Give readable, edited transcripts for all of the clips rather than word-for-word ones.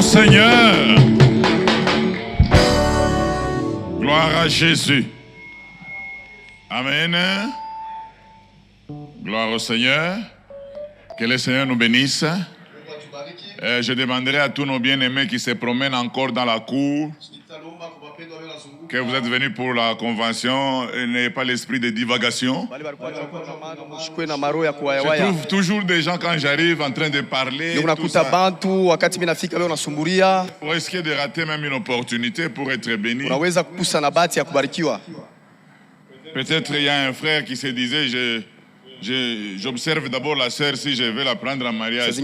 au Seigneur. Gloire à Jésus. Amen. Gloire au Seigneur. Que le Seigneur nous bénisse. Je demanderai à tous nos bien-aimés qui se promènent encore dans la cour que vous êtes venus pour la convention et n'ayez pas l'esprit de divagation. Je trouve toujours des gens quand j'arrive en train de parler. Tout ça. Vous risquez de rater même une opportunité pour être béni. Peut-être il y a un frère qui se disait j'observe d'abord la sœur si je vais la prendre en mariage.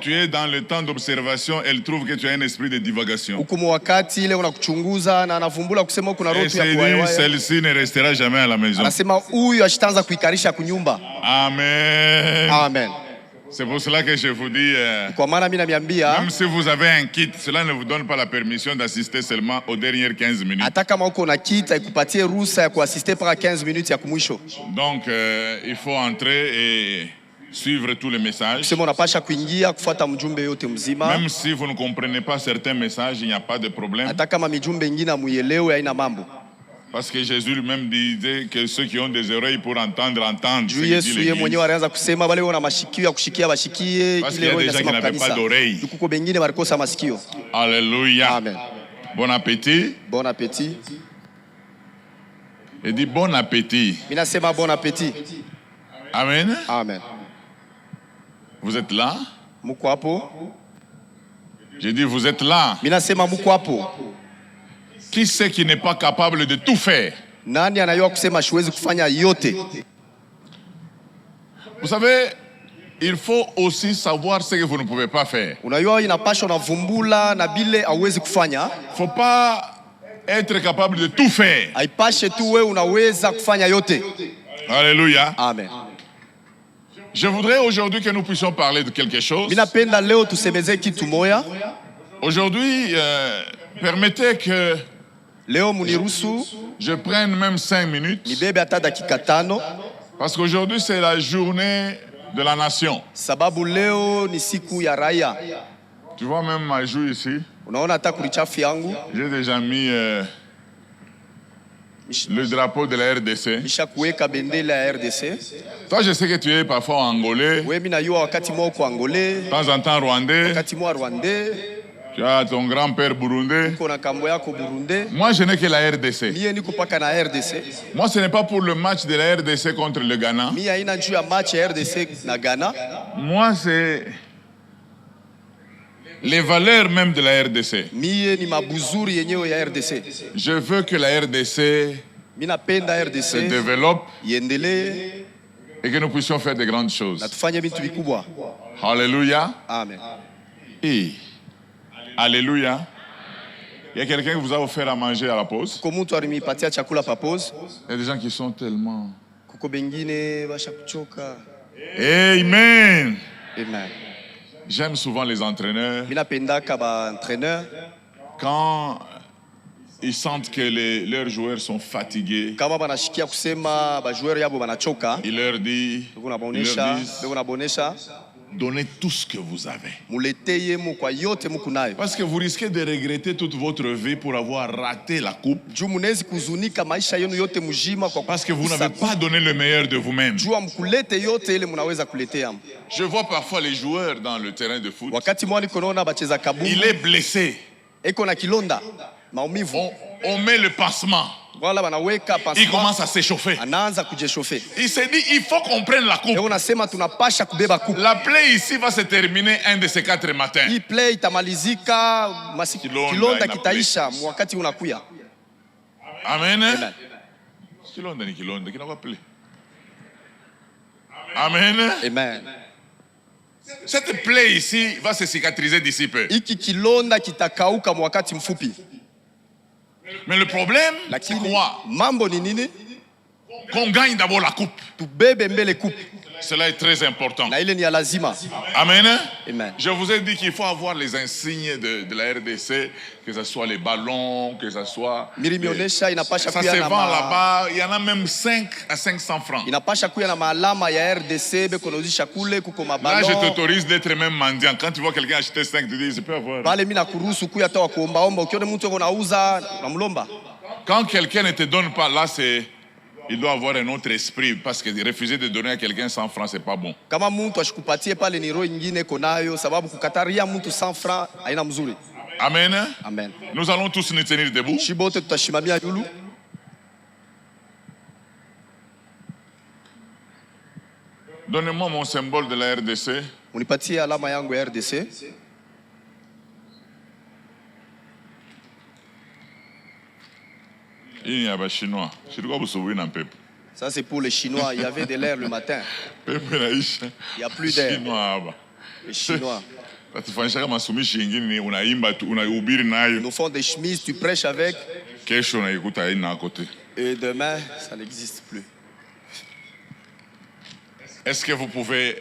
Tu es dans le temps d'observation, elle trouve que tu as un esprit de divagation. Et celle-ci ne restera jamais à la maison. Amen. Amen. C'est pour cela que je vous dis, même si vous avez un kit, cela ne vous donne pas la permission d'assister seulement aux dernières 15 minutes. Donc, il faut entrer et suivre tous les messages. Même si vous ne comprenez pas certains messages, il n'y a pas de problème. Parce que Jésus lui-même disait que ceux qui ont des oreilles pour entendre, entendent. Parce qu'il y a des gens qui n'avaient pas d'oreilles. Alléluia. Amen. Bon appétit. Bon appétit. Et dit bon appétit. Bon appétit. Amen. Amen. Vous êtes là? Mukwapo. J'ai dit vous êtes là. Mukwapo. Qui c'est qui n'est pas capable de tout faire? Vous savez, il faut aussi savoir ce que vous ne pouvez pas faire. Il ne faut pas être capable de tout faire. Alléluia. Amen. Je voudrais aujourd'hui que nous puissions parler de quelque chose. Aujourd'hui, permettez que je prenne même 5 minutes. Parce qu'aujourd'hui, c'est la journée de la nation. Tu vois même ma joue ici. J'ai déjà mis le drapeau de la RDC. Toi, je sais que tu es parfois angolais. De temps en temps rwandais. Tu as ton grand-père burundais. Moi, je n'ai que la RDC. Moi, ce n'est pas pour le match de la RDC contre le Ghana. Moi, c'est les valeurs même de la RDC. Je veux que la RDC se développe et que nous puissions faire de grandes choses. Alléluia. Amen. Et alléluia. Il y a quelqu'un qui vous a offert à manger à la pause. Il y a des gens qui sont tellement... Amen. Amen. J'aime souvent les entraîneurs. Quand ils sentent que leurs joueurs sont fatigués, ils leur disent donnez tout ce que vous avez. Parce que vous risquez de regretter toute votre vie pour avoir raté la coupe. Parce que vous n'avez pas donné le meilleur de vous-même. Je vois parfois les joueurs dans le terrain de foot. Il est blessé. On met le pansement. Il commence à s'échauffer. Il s'est dit, il faut qu'on prenne la coupe. La plaie ici va se terminer un de ces 4 matins. Amen. Amen. Amen. Cette plaie ici va se cicatriser d'ici peu. Mais le problème, c'est quoi? qu'on gagne d'abord la coupe. Cela est très important. Amen. Amen. Je vous ai dit qu'il faut avoir les insignes de la RDC, que ce soit les ballons, que ce soit... Ça se vend là-bas, il y en a même 5 à 500 francs. Là, je t'autorise d'être même mendiant. Quand tu vois quelqu'un acheter 5, tu dis, je peux avoir. Quand quelqu'un ne te donne pas, là, c'est... Il doit avoir un autre esprit parce que refuser de donner à quelqu'un 100 francs, c'est pas bon. Amen. Amen. Nous allons tous nous tenir debout. Donnez-moi mon symbole de la RDC. Il y a des Chinois. Ça, c'est pour les Chinois. Il y avait de l'air le matin. Il n'y a plus d'air. Les Chinois. Nous font des chemises, tu prêches avec. Et demain, ça n'existe plus. Est-ce que vous pouvez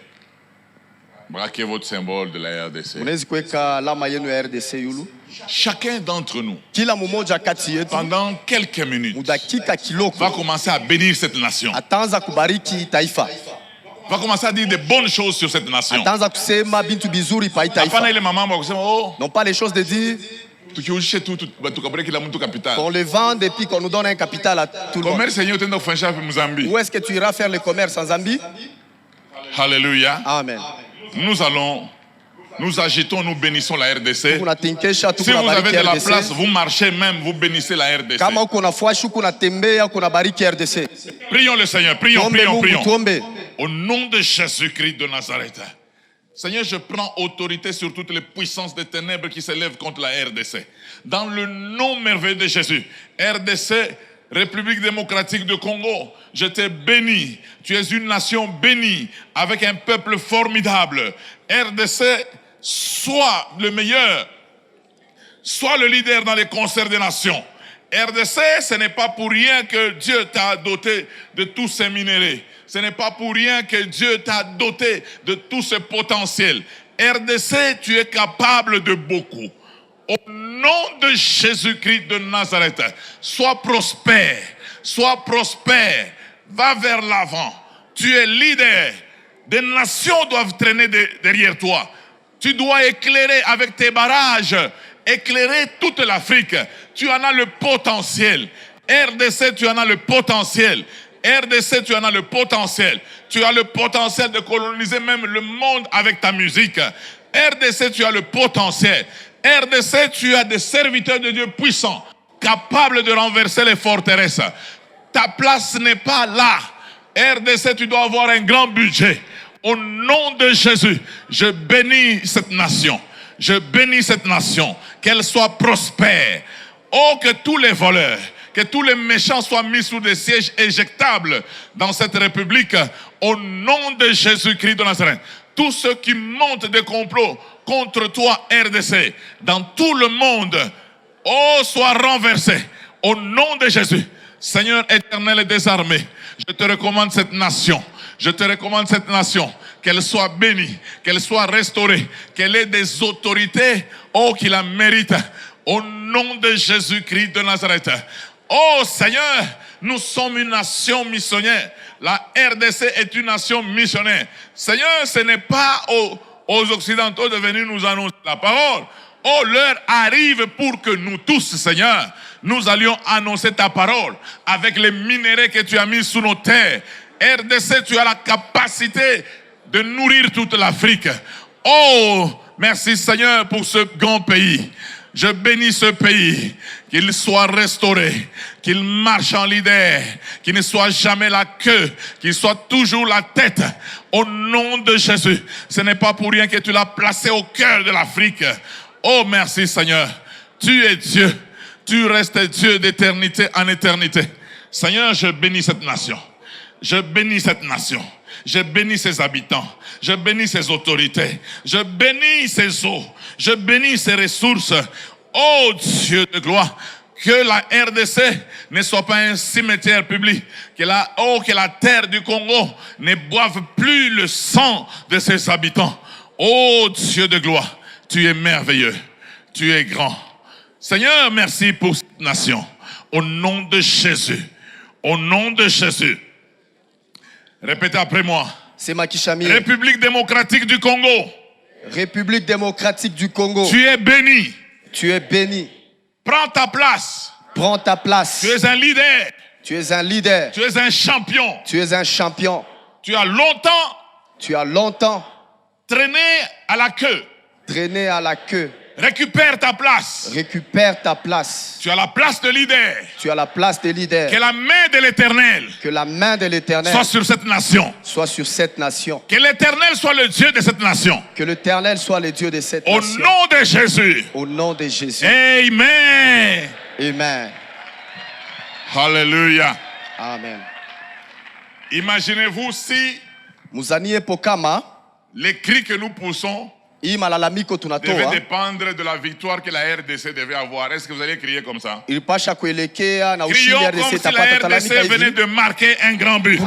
braquer votre symbole de la RDC? Chacun d'entre nous, pendant quelques minutes, va commencer à bénir cette nation. Va commencer à dire de bonnes choses sur cette nation. Non pas les choses de dire qu'on le vende et puis qu'on nous donne un capital à tout le monde. Où est-ce que tu iras faire le commerce en Zambie? Alléluia. Amen. Nous agitons, nous bénissons la RDC. Si vous avez de la place, vous marchez même, vous bénissez la RDC. Prions le Seigneur, prions. Au nom de Jésus-Christ de Nazareth. Seigneur, je prends autorité sur toutes les puissances des ténèbres qui s'élèvent contre la RDC. Dans le nom merveilleux de Jésus, RDC, République démocratique du Congo, je te bénis. Tu es une nation bénie, avec un peuple formidable. RDC, sois le meilleur, sois le leader dans les concerts des nations. RDC, ce n'est pas pour rien que Dieu t'a doté de tous ces minéraux. Ce n'est pas pour rien que Dieu t'a doté de tout ce potentiel. RDC, tu es capable de beaucoup. Au nom de Jésus-Christ de Nazareth, sois prospère, va vers l'avant. Tu es leader. Des nations doivent traîner derrière toi. Tu dois éclairer avec tes barrages, éclairer toute l'Afrique. Tu en as le potentiel. RDC, tu en as le potentiel. RDC, tu en as le potentiel. Tu as le potentiel de coloniser même le monde avec ta musique. RDC, tu as le potentiel. RDC, tu as des serviteurs de Dieu puissants, capables de renverser les forteresses. Ta place n'est pas là. RDC, tu dois avoir un grand budget. Au nom de Jésus, je bénis cette nation. Je bénis cette nation. Qu'elle soit prospère. Oh, que tous les voleurs, que tous les méchants soient mis sous des sièges éjectables dans cette république. Au nom de Jésus-Christ de Nazareth. Tous ceux qui montent des complots contre toi, RDC, dans tout le monde, oh, soient renversés. Au nom de Jésus. Seigneur éternel et désarmé, je te recommande cette nation. Je te recommande cette nation, qu'elle soit bénie, qu'elle soit restaurée, qu'elle ait des autorités, oh, qui la méritent. Au nom de Jésus-Christ de Nazareth. Oh Seigneur, nous sommes une nation missionnaire. La RDC est une nation missionnaire. Seigneur, ce n'est pas aux Occidentaux de venir nous annoncer la parole. Oh, l'heure arrive pour que nous tous, Seigneur, nous allions annoncer ta parole avec les minéraux que tu as mis sous nos terres. RDC, tu as la capacité de nourrir toute l'Afrique. Oh, merci Seigneur pour ce grand pays. Je bénis ce pays, qu'il soit restauré, qu'il marche en leader, qu'il ne soit jamais la queue, qu'il soit toujours la tête. Au nom de Jésus, ce n'est pas pour rien que tu l'as placé au cœur de l'Afrique. Oh, merci Seigneur. Tu es Dieu. Tu restes Dieu d'éternité en éternité. Seigneur, je bénis cette nation. Je bénis cette nation. Je bénis ses habitants. Je bénis ses autorités. Je bénis ses eaux. Je bénis ses ressources. Oh Dieu de gloire, Que la RDC ne soit pas un cimetière public. Que la terre du Congo ne boive plus le sang de ses habitants. Oh Dieu de gloire, tu es merveilleux. Tu es grand. Seigneur, merci pour cette nation. Au nom de Jésus. Au nom de Jésus. Répétez après moi. C'est Makishami. République démocratique du Congo. République démocratique du Congo. Tu es béni. Tu es béni. Prends ta place. Prends ta place. Tu es un leader. Tu es un leader. Tu es un champion. Tu es un champion. Tu as longtemps traîné à la queue. Traîné à la queue. Récupère ta place. Récupère ta place. Tu as la place de leader. Tu as la place de leader. Que la main de l'Éternel. Que la main de l'Éternel soit sur cette nation. Soit sur cette nation. Que l'Éternel soit le Dieu de cette nation. Que l'Éternel soit le Dieu de cette nation. Au nom de Jésus. Au nom de Jésus. Amen. Amen. Alléluia. Amen. Imaginez-vous si les cris que nous poussons devaient dépendre de la victoire que la RDC devait avoir. Est-ce que vous allez crier comme ça? Crions comme si la RDC venait de marquer un grand but.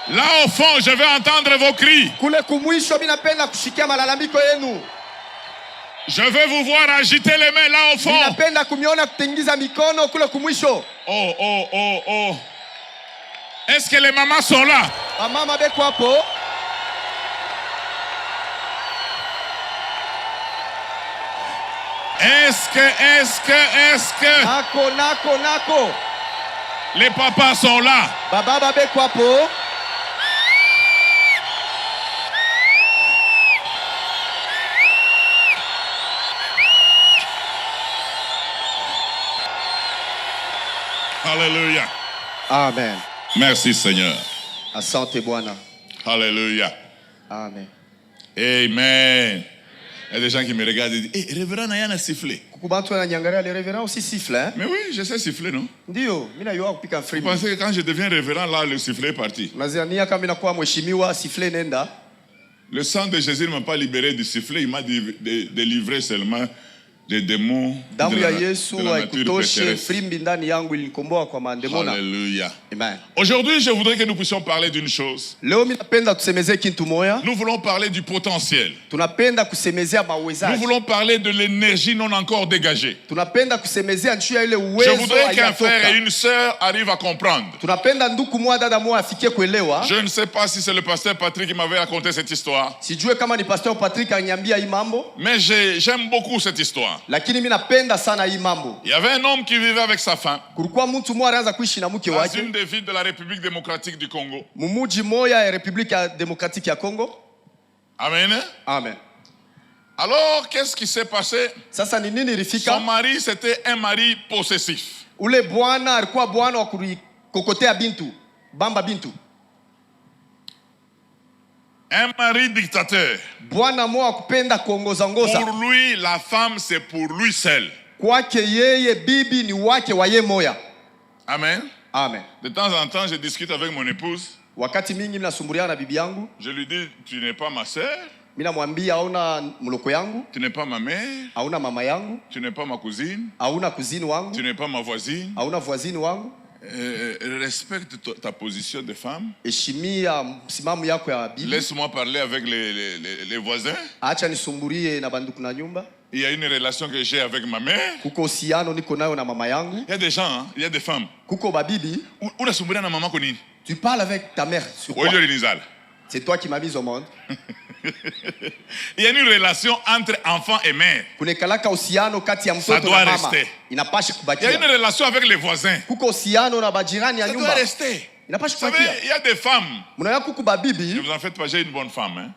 Là au fond, je vais entendre vos cris. Je veux vous voir agiter les mains là au fond. Oh. Est-ce que les mamans sont là? Est-ce que les papas sont là? Alléluia. Amen. Merci Seigneur. Asante Bwana. Alléluia. Amen. Amen. Il y a des gens qui me regardent et disent, hey, révérend Nayan a sifflé. Les révérends aussi sifflent, hein? Mais oui, je sais siffler, non? Vous Vous pensez que quand je deviens révérend, là, le sifflet est parti? Le sang de Jésus ne m'a pas libéré du sifflet, il m'a délivré seulement des démons de la nature pécheresse. Alléluia. Aujourd'hui, je voudrais que nous puissions parler d'une chose. Nous voulons parler du potentiel. Nous voulons parler de l'énergie non encore dégagée. Je voudrais qu'un frère et une sœur arrivent à comprendre. Je ne sais pas si c'est le pasteur Patrick qui m'avait raconté cette histoire. Mais j'aime beaucoup cette histoire. Il y avait un homme qui vivait avec sa femme dans une des villes de la République démocratique du Congo. Amen. Amen. Alors, qu'est-ce qui s'est passé? Son mari, c'était un mari possessif. Un mari dictateur. Pour lui, la femme, c'est pour lui seul. Amen. Amen. De temps en temps, je discute avec mon épouse. Je lui dis, tu n'es pas ma soeur. Tu n'es pas ma mère. Tu n'es pas ma cousine. Tu n'es pas ma voisine. Respecte ta position de femme. Laisse-moi parler avec les voisins. Il y a une relation que j'ai avec ma mère. Il y a des gens, hein? Il y a des femmes. Tu parles avec ta mère sur quoi? C'est toi qui m'as mis au monde. Il y a une relation entre enfant et mère. Ça doit rester. Il y a une relation avec les voisins. Ça doit rester. Vous savez, il y a des femmes. Ne vous en faites pas, j'ai une bonne femme. Hein?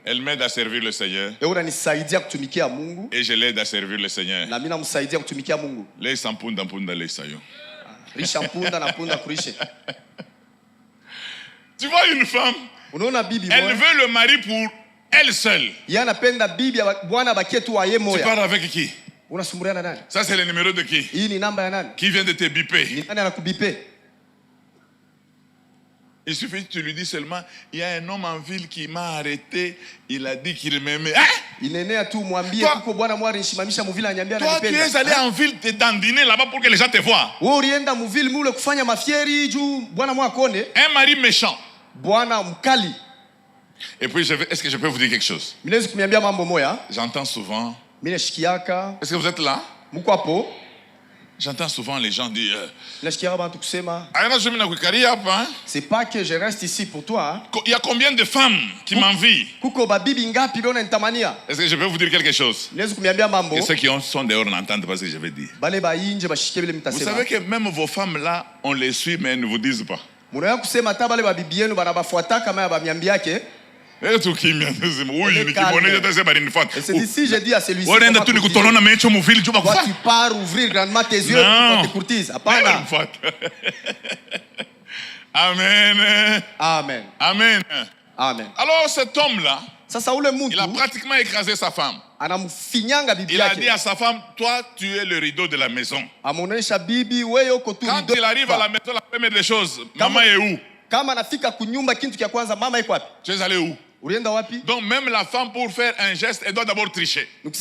Elle m'aide à servir le Seigneur. Et je l'aide à servir le Seigneur. Tu vois une femme, elle veut le mari pour elle seule. Tu parles avec qui? Ça c'est le numéro de qui? Qui vient de te biper? Il suffit que tu lui dis seulement, il y a un homme en ville qui m'a arrêté, il a dit qu'il m'aimait. Hein? Il est né à tout mwambie kuko bwana mwari nshimamisha muvile anyambia ananipenda. Toi tu es allé en ville te dandiner là-bas pour que les gens te voient. Wewe ulienda muvile mule kufanya mafieri juu bwana mwakone. Un mari méchant. Bwana mkali. Et puis est-ce que je peux vous dire quelque chose? Minezi kuniambia mambo moya. J'entends souvent. Mine shikiaka. Est-ce que vous êtes là? Mko hapo? J'entends souvent les gens dire hein? C'est pas que je reste ici pour toi. Hein? Il y a combien de femmes qui m'envient? Est-ce que je peux vous dire quelque chose? Et ceux qui sont dehors n'entendent pas ce que je vais dire. Vous savez que même vos femmes là, on les suit mais elles ne vous disent pas. Et tu pars ouvrir grandement tes yeux pour te courtiser. Amen. Amen. Amen. Amen. Alors cet homme-là, il a pratiquement écrasé sa femme. Il a dit à sa femme, toi tu es le rideau de la maison. Quand il arrive à la maison, la première des choses, maman est où? Tu es allé où? Donc même la femme pour faire un geste, elle doit d'abord tricher. Et vous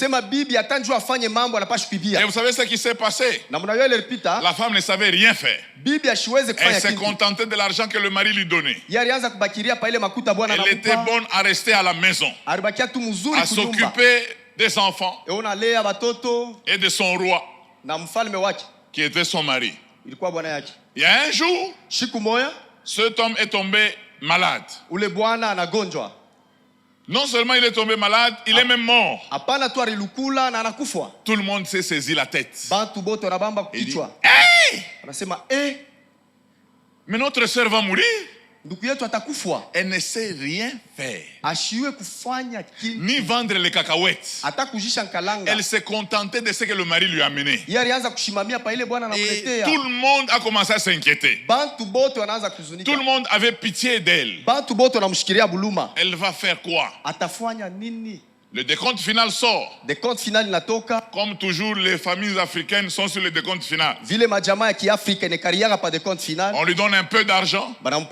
savez ce qui s'est passé? La femme ne savait rien faire. Elle s'est contentée de l'argent que le mari lui donnait. Elle était bonne à rester à la maison, à s'occuper des enfants et de son roi, qui était son mari. Il y a un jour, cet homme est tombé malade. Non seulement il est tombé malade, il est même mort. Tout le monde s'est saisi la tête. Il dit, hey! Mais notre sœur va mourir. Elle ne sait rien faire. Ni vendre les cacahuètes. Elle s'est contentée de ce que le mari lui a amené. Et tout le monde a commencé à s'inquiéter. Tout le monde avait pitié d'elle. Elle va faire quoi? Le décompte final sort. Comme toujours, les familles africaines sont sur le décompte final. On lui donne un peu d'argent. Comme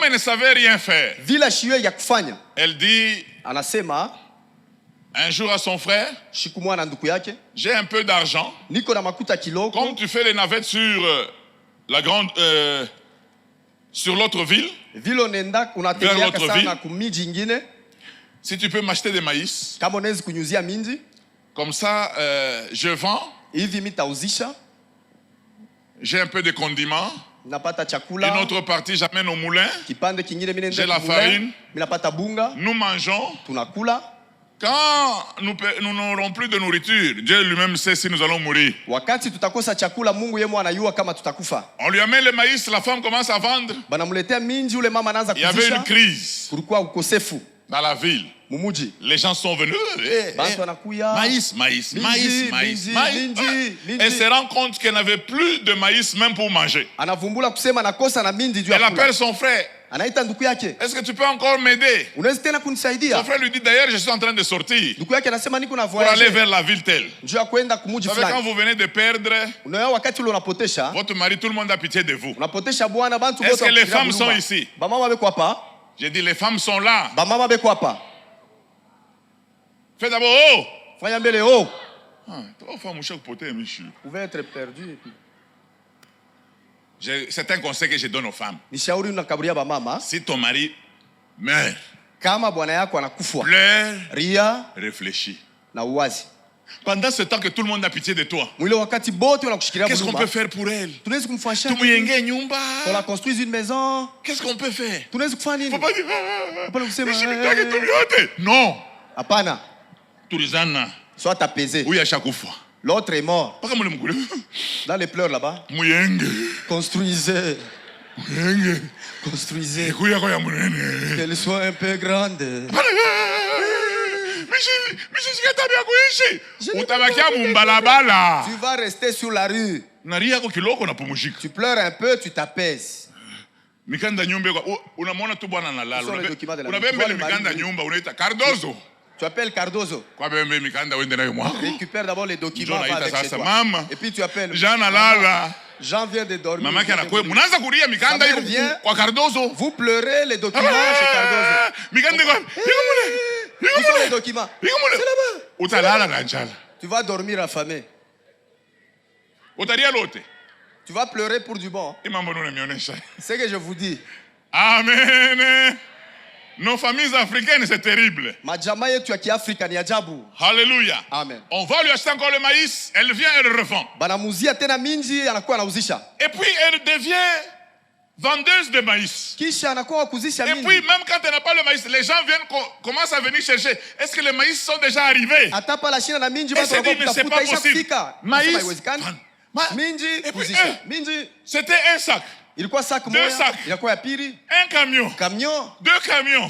elle ne savait rien faire, elle dit un jour à son frère, j'ai un peu d'argent. Comme tu fais les navettes sur sur l'autre ville, vers l'autre ville, si tu peux m'acheter des maïs, comme ça, je vends. J'ai un peu de condiments. Une autre partie, j'amène au moulin. J'ai la farine. Nous mangeons. Quand nous n'aurons plus de nourriture, Dieu lui-même sait si nous allons mourir. On lui amène le maïs, la femme commence à vendre. Il y avait une crise dans la ville. Les gens sont venus. Maïs. Elle se rend compte qu'elle n'avait plus de maïs même pour manger. Elle appelle son frère. Est-ce que tu peux encore m'aider? Son frère lui dit d'ailleurs je suis en train de sortir pour aller vers la ville telle. Vous savez quand vous venez de perdre votre mari, tout le monde a pitié de vous. Est-ce que les femmes sont ici? J'ai dit les femmes sont là. Fais d'abord oh. Vous pouvez être perdu. C'est un conseil que je donne aux femmes. Si ton mari meurt, pleure, réfléchis. Pendant ce temps que tout le monde a pitié de toi, qu'est-ce qu'on peut faire pour elle? On la construise une maison. Qu'est-ce qu'on peut faire? Faut pas dire non. Apana. Sois apaisé. Oui, à chaque fois. L'autre est mort. Dans les pleurs là-bas. Construisez. Construisez. Qu'elle soit un peu grande. Tu vas rester sur la rue. Tu pleures un peu, tu t'apaises. Tu appelles Cardozo. Récupère d'abord les documents. Et puis tu appelles. Jean vient de dormir. Maman kanakuya munaanza kulia mikanda iko kwa Cardozo. Vous pleurez les documents chez Cardozo. Mikanda iko. Où sont les documents? C'est là-bas. Utalala na njala. Tu vas dormir affamé. Utalia lote. Tu vas pleurer pour du bon. C'est que je vous dis. Amen. Nos familles africaines, c'est terrible. Alléluia. Amen. On va lui acheter encore le maïs, elle vient, elle revend. Et puis elle devient vendeuse de maïs. Et puis même quand elle n'a pas le maïs, les gens commencent à venir chercher. Est-ce que les maïs sont déjà arrivés? Elle se dit, mais c'est pas possible. Maïs. Et puis c'était un sac. Il quoi sac? Deux sacs. Il y a quoi? Un camion. Deux camions.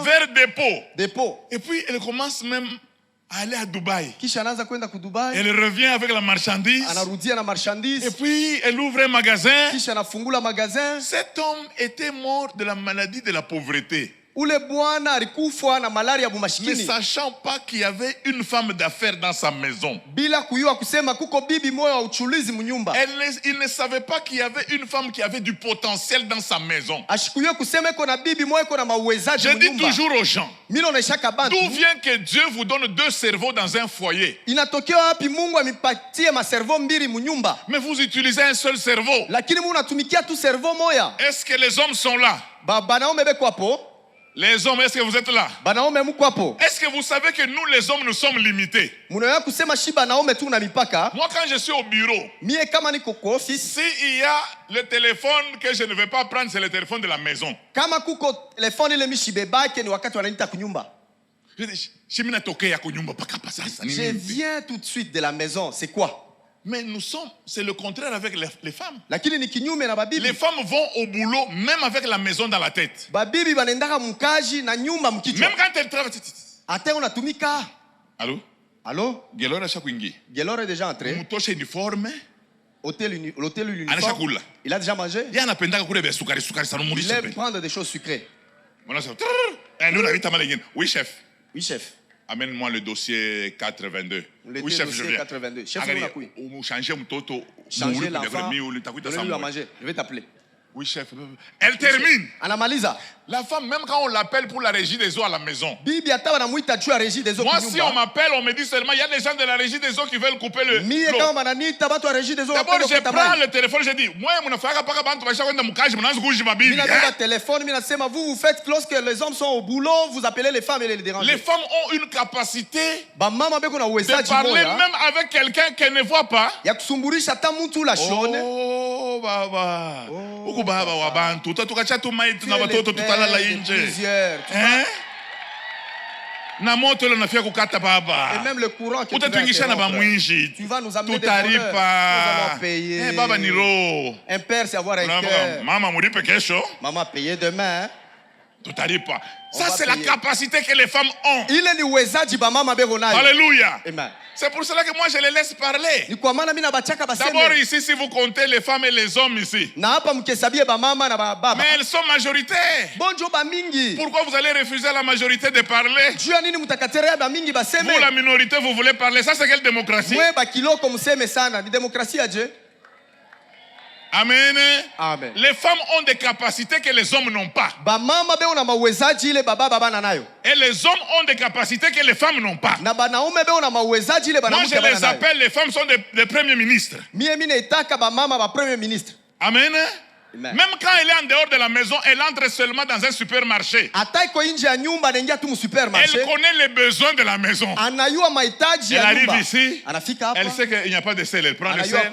Vers dépôt. Et puis elle commence même à aller à Dubaï. Elle revient avec la marchandise. Et puis elle ouvre un magasin. Cet homme était mort de la maladie de la pauvreté. Ne sachant pas qu'il y avait une femme d'affaires dans sa maison. Il ne savait pas qu'il y avait une femme qui avait du potentiel dans sa maison. Je dis toujours aux gens, d'où vient que Dieu vous donne deux cerveaux dans un foyer? Mais vous utilisez un seul cerveau. Est-ce que les hommes sont là? Les hommes, est-ce que vous êtes là? Est-ce que vous savez que nous, les hommes, nous sommes limités? Moi, quand je suis au bureau, s'il y a le téléphone que je ne vais pas prendre, c'est le téléphone de la maison. Je viens tout de suite de la maison. C'est quoi? Mais c'est le contraire avec les femmes. Les femmes vont au boulot même avec la maison dans la tête. Même quand elles travaillent. Allô? Allô? Gelora est déjà entré. Uniforme. L'hôtel uniforme. Il a déjà mangé. Il aime prendre des choses sucrées. Oui, chef. Oui, chef. Amène-moi le dossier 422. Oui, chef, je viens. 422. Chef, changer l'enfant. Donnez-lui à manger. Je vais t'appeler. Oui, chef. Elle termine. Anamaliza. La femme, même quand on l'appelle pour la régie des eaux à la maison. Moi, si on m'appelle, on me dit seulement, il y a des gens de la régie des eaux qui veulent couper l'eau. D'abord, je prends le téléphone, je dis, moi, vous faites lorsque les hommes sont au boulot, vous appelez les femmes et les dérangez. Les femmes ont une capacité de parler même avec quelqu'un qu'elles ne voient pas. Oh, baba. Baba wabantu tatukacha tumaiti na watoto tutalala nje na moto ile nafia kukata baba et même le courant que utatuingisha na bamwinji tutalipa baba ni roho un père c'est avoir un cœur mama mulipe kesho maman payer demain tutalipa. Ça c'est la capacité que les femmes ont. Alléluia. C'est pour cela que moi je les laisse parler. D'abord ici, si vous comptez les femmes et les hommes ici, mais elles sont majoritaires. Pourquoi vous allez refuser à la majorité de parler? Vous, la minorité, vous voulez parler. Ça c'est quelle démocratie? Amen. Amen. Les femmes ont des capacités que les hommes n'ont pas. Et les hommes ont des capacités que les femmes n'ont pas. Moi je les appelle, les femmes sont des premiers ministres. Amen. Même quand elle est en dehors de la maison, elle entre seulement dans un supermarché. Elle connaît les besoins de la maison. Elle arrive ici, elle sait qu'il n'y a pas de sel, elle prend le sel.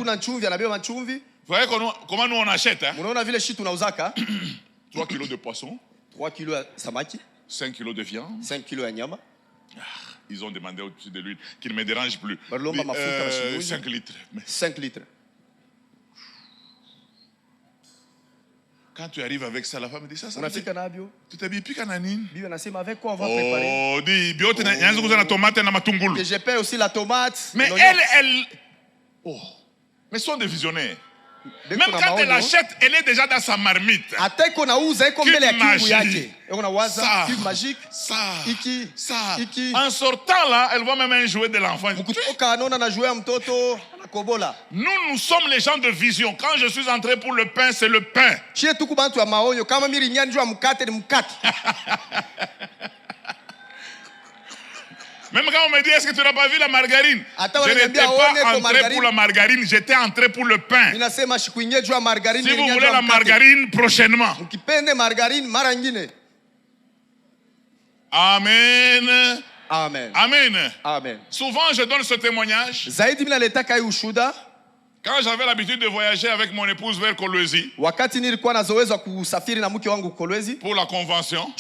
Vous voyez comment nous on achète, hein? 3 kilos de poisson, 3 kilos de samaki, 5 kilos de viande, 5 kilos de nyama. Ils ont demandé au-dessus de l'huile qui ne me dérange plus. 5 litres. 5 litres. Quand tu arrives avec ça, la femme dit ça. Tu t'habilles plus cananine. Avec quoi on va préparer? Que je paie aussi la tomate. Mais elle. Oh. Mais sont des visionnaires. Même quand elle achète, elle est déjà dans sa marmite. Cube magique. Ça. En sortant là, elle voit même un jouet de l'enfant. Nous sommes les gens de vision. Quand je suis entré pour le pain, c'est le pain. Même quand on me dit, est-ce que tu n'as pas vu la margarine? Je n'étais pas entré pour la margarine, j'étais entré pour le pain. Si vous voulez la margarine, prochainement. Amen. Amen. Amen. Amen. Souvent, je donne ce témoignage. Quand j'avais l'habitude de voyager avec mon épouse vers Kolwezi pour la convention,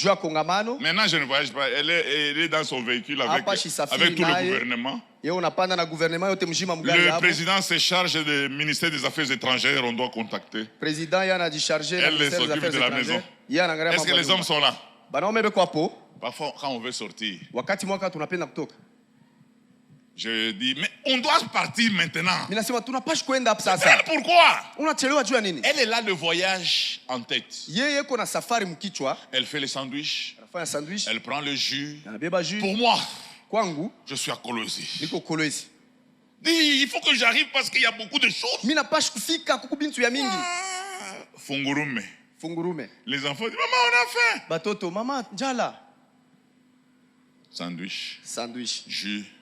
maintenant je ne voyage pas. Elle est dans son véhicule avec tout le gouvernement. Le président se charge du ministère des Affaires étrangères, on doit contacter. Elle s'occupe de la maison. Est-ce que les hommes sont là? Parfois, quand on veut sortir, je dis, mais on doit partir maintenant. Pourquoi? Elle est là le voyage en tête. Elle fait les sandwichs. Elle prend le jus. Pour moi, je suis à Kolwezi. Il faut que j'arrive parce qu'il y a beaucoup de choses. Fungurume. Les enfants disent, maman, on a faim. Sandwich.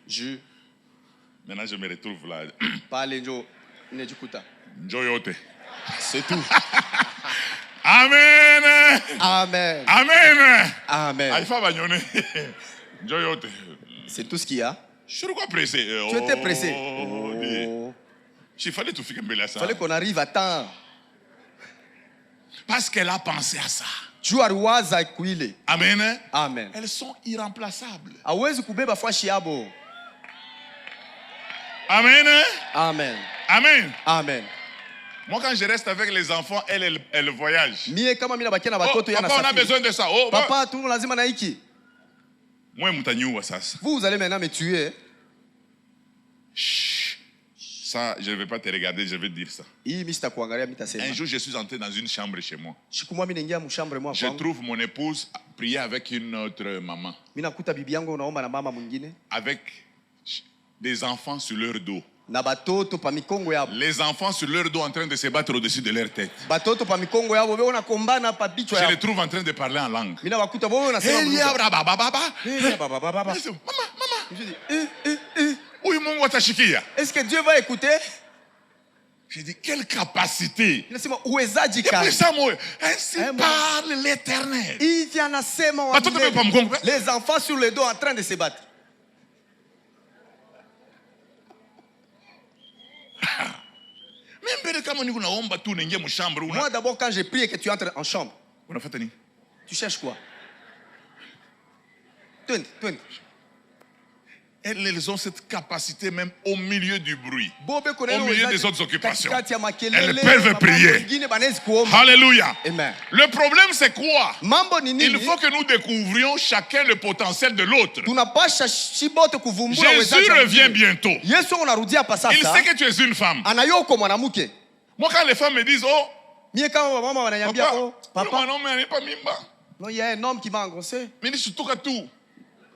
Jus. Maintenant, je me retrouve là. C'est tout. Amen. Amen. Amen. Amen. C'est tout ce qu'il y a. Je suis quoi pressé? Tu étais pressé. Il fallait tout faire. Il fallait qu'on arrive à temps. Parce qu'elle a pensé à ça. Amen. Amen. Elles sont irremplaçables. Amen. Amen. Amen. Amen. Moi, quand je reste avec les enfants, elle voyage. Papa, on a besoin de ça. Papa, tout le monde a dit. Vous allez maintenant me tuer. Ça, je ne vais pas te regarder, je vais dire ça. Un jour, je suis entré dans une chambre chez moi. Je trouve mon épouse prier avec une autre maman. Avec des enfants sur leur dos. Les enfants sur leur dos en train de se battre au-dessus de leur tête. Je les trouve en train de parler en langue. Maman. Est-ce que Dieu va écouter? J'ai dit, quelle capacité. Ainsi parle l'Éternel. Les enfants sur le dos en train de se battre. Moi d'abord quand j'ai prié que tu entres en chambre, tu cherches quoi? Elles ont cette capacité même au milieu du bruit, au milieu des autres occupations. Elles peuvent prier. Alléluia. Amen. Le problème c'est quoi? Il faut que nous découvrions chacun le potentiel de l'autre. Jésus revient bientôt. Il sait que tu es une femme. Moi quand les femmes me disent, oh, papa, non, mais pas mimba. Non, il y a un homme qui m'a engrossé.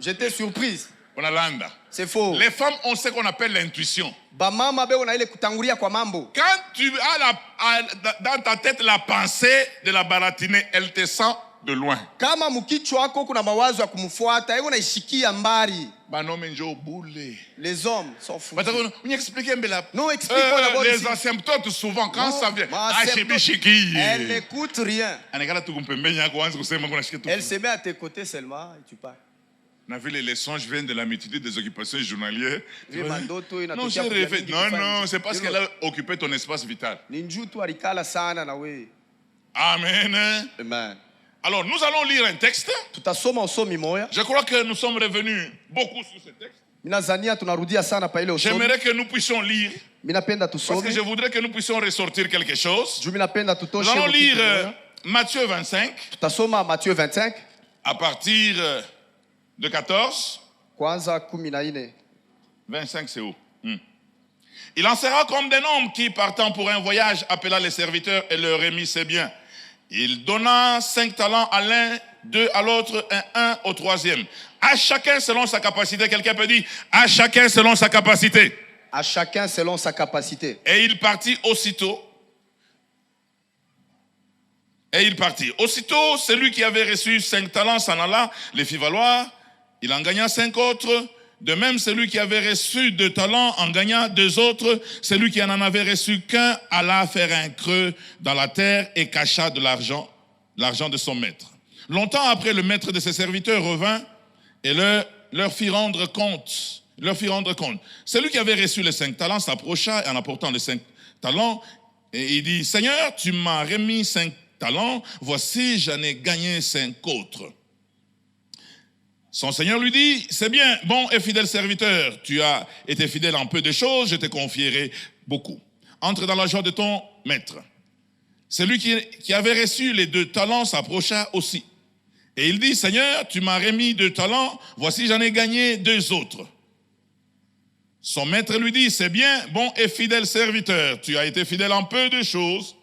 J'étais surprise. C'est faux. Les femmes ont ce qu'on appelle l'intuition. Quand tu as dans ta tête la pensée de la baratiner, elle te sent de loin. Les hommes sont fous. Non, explique-moi d'abord. Les asymptotes souvent, quand ça vient, elle n'écoute rien. Elle se met à tes côtés seulement et tu parles. On a vu les leçons, je viens de la multitude des occupations journalières. Non, c'est parce qu'elle a occupé ton espace vital. Amen. Amen. Alors, nous allons lire un texte. Je crois que nous sommes revenus beaucoup sur ce texte. J'aimerais que nous puissions lire. Parce que je voudrais que nous puissions ressortir quelque chose. Nous allons lire Matthieu 25. À partir de 14. 25, c'est où? Il en sera comme d'un homme qui, partant pour un voyage, appela les serviteurs et leur remit ses biens. Il donna 5 talents à l'un, 2 à l'autre, un au troisième. À chacun selon sa capacité. Quelqu'un peut dire, à chacun selon sa capacité. À chacun selon sa capacité. Et il partit aussitôt. Aussitôt, celui qui avait reçu 5 talents s'en alla, les fit valoir. Il en gagna 5 autres. De même, celui qui avait reçu 2 talents en gagna 2 autres. Celui qui n'en avait reçu qu'un alla faire un creux dans la terre et cacha de l'argent de son maître. Longtemps après, le maître de ses serviteurs revint et leur fit rendre compte. Celui qui avait reçu les 5 talents s'approcha et en apportant les 5 talents, et il dit, Seigneur, tu m'as remis 5 talents, voici, j'en ai gagné 5 autres. Son Seigneur lui dit, c'est bien, bon et fidèle serviteur, tu as été fidèle en peu de choses, je te confierai beaucoup. Entre dans la joie de ton maître. Celui qui avait reçu les 2 talents s'approcha aussi. Et il dit, Seigneur, tu m'as remis 2 talents, voici j'en ai gagné 2 autres. Son maître lui dit, c'est bien, bon et fidèle serviteur, tu as été fidèle en peu de choses.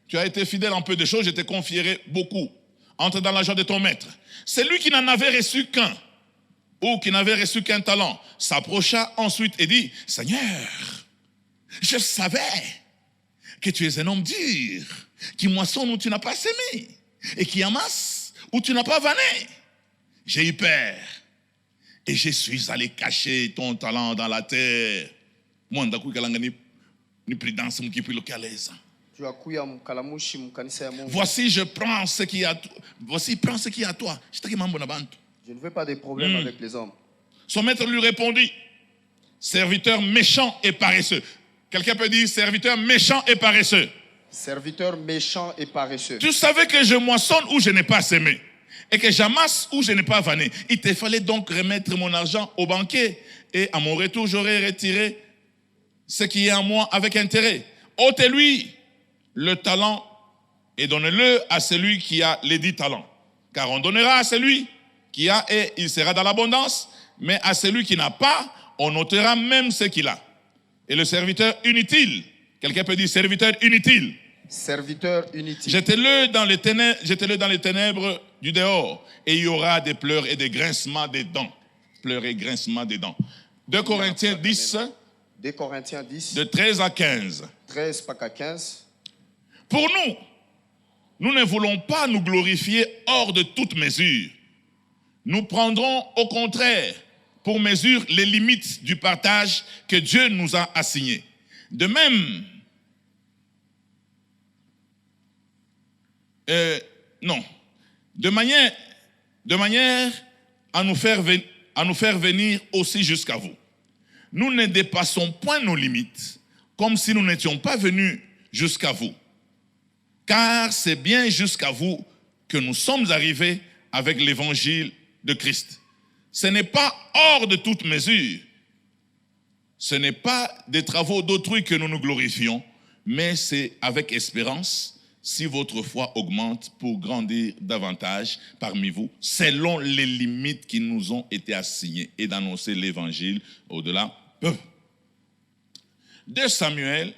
Tu as été fidèle en peu de choses, je te confierai beaucoup. Entre dans la joie de ton maître. Celui qui n'en avait reçu qu'un, ou qui n'avait reçu qu'un talent, s'approcha ensuite et dit, Seigneur, je savais que tu es un homme dur, qui moissonne où tu n'as pas semé, et qui amasse où tu n'as pas vanné. J'ai eu peur, et je suis allé cacher ton talent dans la terre. Moi, ni prudence, qui peut le calaise. Voici, je prends ce qui est à toi. Voici, prends ce qui est à toi. Je ne veux pas de problème avec les hommes. Son maître lui répondit, serviteur méchant et paresseux. Quelqu'un peut dire, serviteur méchant et paresseux. Serviteur méchant et paresseux. Tu savais que je moissonne où je n'ai pas semé et que j'amasse où je n'ai pas vanné. Il te fallait donc remettre mon argent au banquier et à mon retour, j'aurais retiré ce qui est à moi avec intérêt. Ôtez-lui le talent et donnez-le à celui qui a les 10 talents. Car on donnera à celui qui a et il sera dans l'abondance, mais à celui qui n'a pas, on ôtera même ce qu'il a. Et le serviteur inutile, quelqu'un peut dire serviteur inutile. Serviteur inutile. Jetez-le dans les ténèbres du dehors, et il y aura des pleurs et des grincements des dents. Pleurs et grincements des dents. 2 Corinthiens 10, 2 Corinthiens 10, de 13 à 15. 13 à 15. Pour nous ne voulons pas nous glorifier hors de toute mesure. Nous prendrons au contraire pour mesure les limites du partage que Dieu nous a assigné. De même, de manière à nous faire venir aussi jusqu'à vous. Nous ne dépassons point nos limites, comme si nous n'étions pas venus jusqu'à vous. Car c'est bien jusqu'à vous que nous sommes arrivés avec l'évangile de Christ. Ce n'est pas hors de toute mesure. Ce n'est pas des travaux d'autrui que nous nous glorifions, mais c'est avec espérance, si votre foi augmente pour grandir davantage parmi vous, selon les limites qui nous ont été assignées et d'annoncer l'évangile au-delà. 2 Samuel